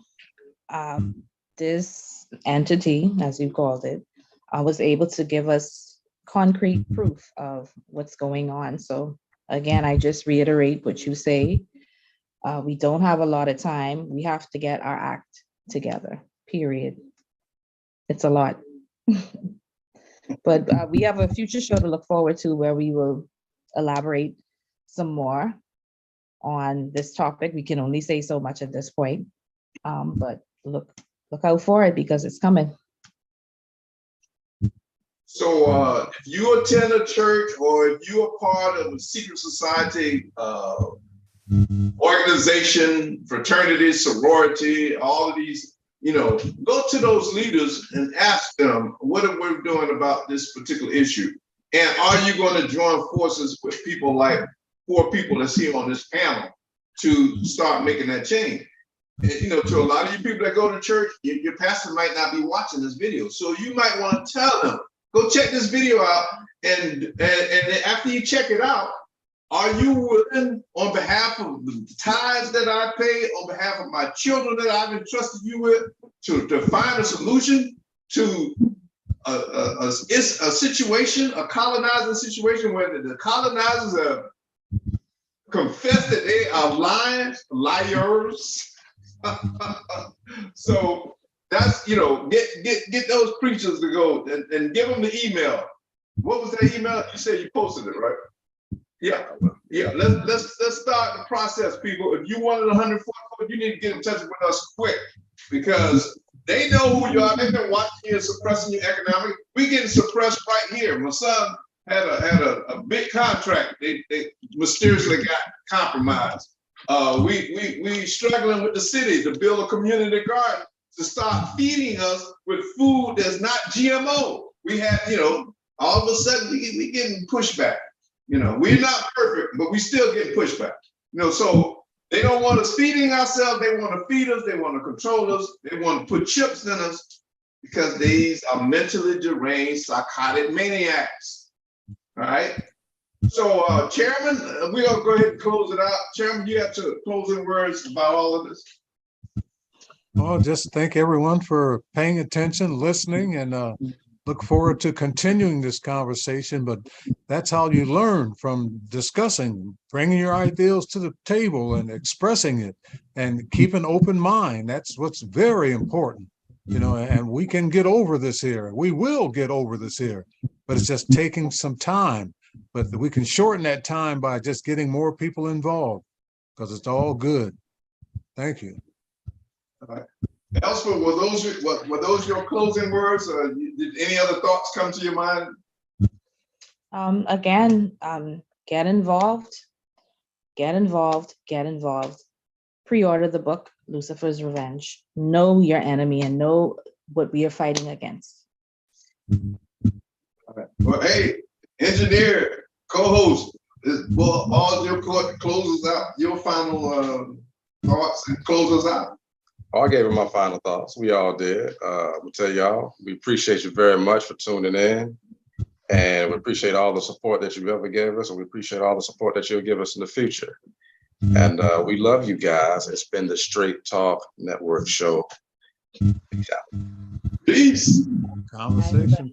This entity, as you called it, was able to give us concrete proof of what's going on. So again, I just reiterate what you say. We don't have a lot of time. We have to get our act together, period. It's a lot. But we have a future show to look forward to where we will elaborate some more on this topic. We can only say so much at this point, but look out for it because it's coming. So if you attend a church or if you are part of a secret society organization, fraternity, sorority, all of these, go to those leaders and ask them, what are we doing about this particular issue? And are you going to join forces with people like 4 people that's here on this panel to start making that change? And, to a lot of you people that go to church, your pastor might not be watching this video. So you might want to tell them, go check this video out. And after you check it out, are you willing, on behalf of the tithes that I pay, on behalf of my children that I've entrusted you with, to find a solution to a situation, a colonizing situation where the colonizers have confessed that they are liars. So that's, get those preachers to go and give them the email. What was that email? You said you posted it, right? Yeah. Let's start the process, people. If you wanted 104 code, you need to get in touch with us quick because they know who you are. They've been watching you and suppressing you economically. We getting suppressed right here. My son had a big contract. They mysteriously got compromised. We struggling with the city to build a community garden to start feeding us with food that's not GMO. We had, all of a sudden we getting pushback. We're not perfect, but we still get pushback. So they don't want us feeding ourselves. They want to feed us. They want to control us. They want to put chips in us because these are mentally deranged, psychotic maniacs. All right. So, Chairman, we're going to go ahead and close it out. Chairman, you have to closing words about all of this. Well, just thank everyone for paying attention, listening, and look forward to continuing this conversation. But that's how you learn, from discussing, bringing your ideas to the table and expressing it, and keep an open mind. That's what's very important, and we can get over this here. We will get over this here, but it's just taking some time. But we can shorten that time by just getting more people involved because it's all good. Thank you. All right. Elspeth, were those your closing words? Did any other thoughts come to your mind? Again, get involved. Pre-order the book, Lucifer's Revenge. Know your enemy and know what we are fighting against. All right. Well, hey, engineer, co-host, all your closes out, your final thoughts and close us out. I gave him my final thoughts. We all did. I'll tell y'all, we appreciate you very much for tuning in. And we appreciate all the support that you ever gave us. And we appreciate all the support that you'll give us in the future. And we love you guys. It's been the Straight Talk Network show. Peace. Conversation.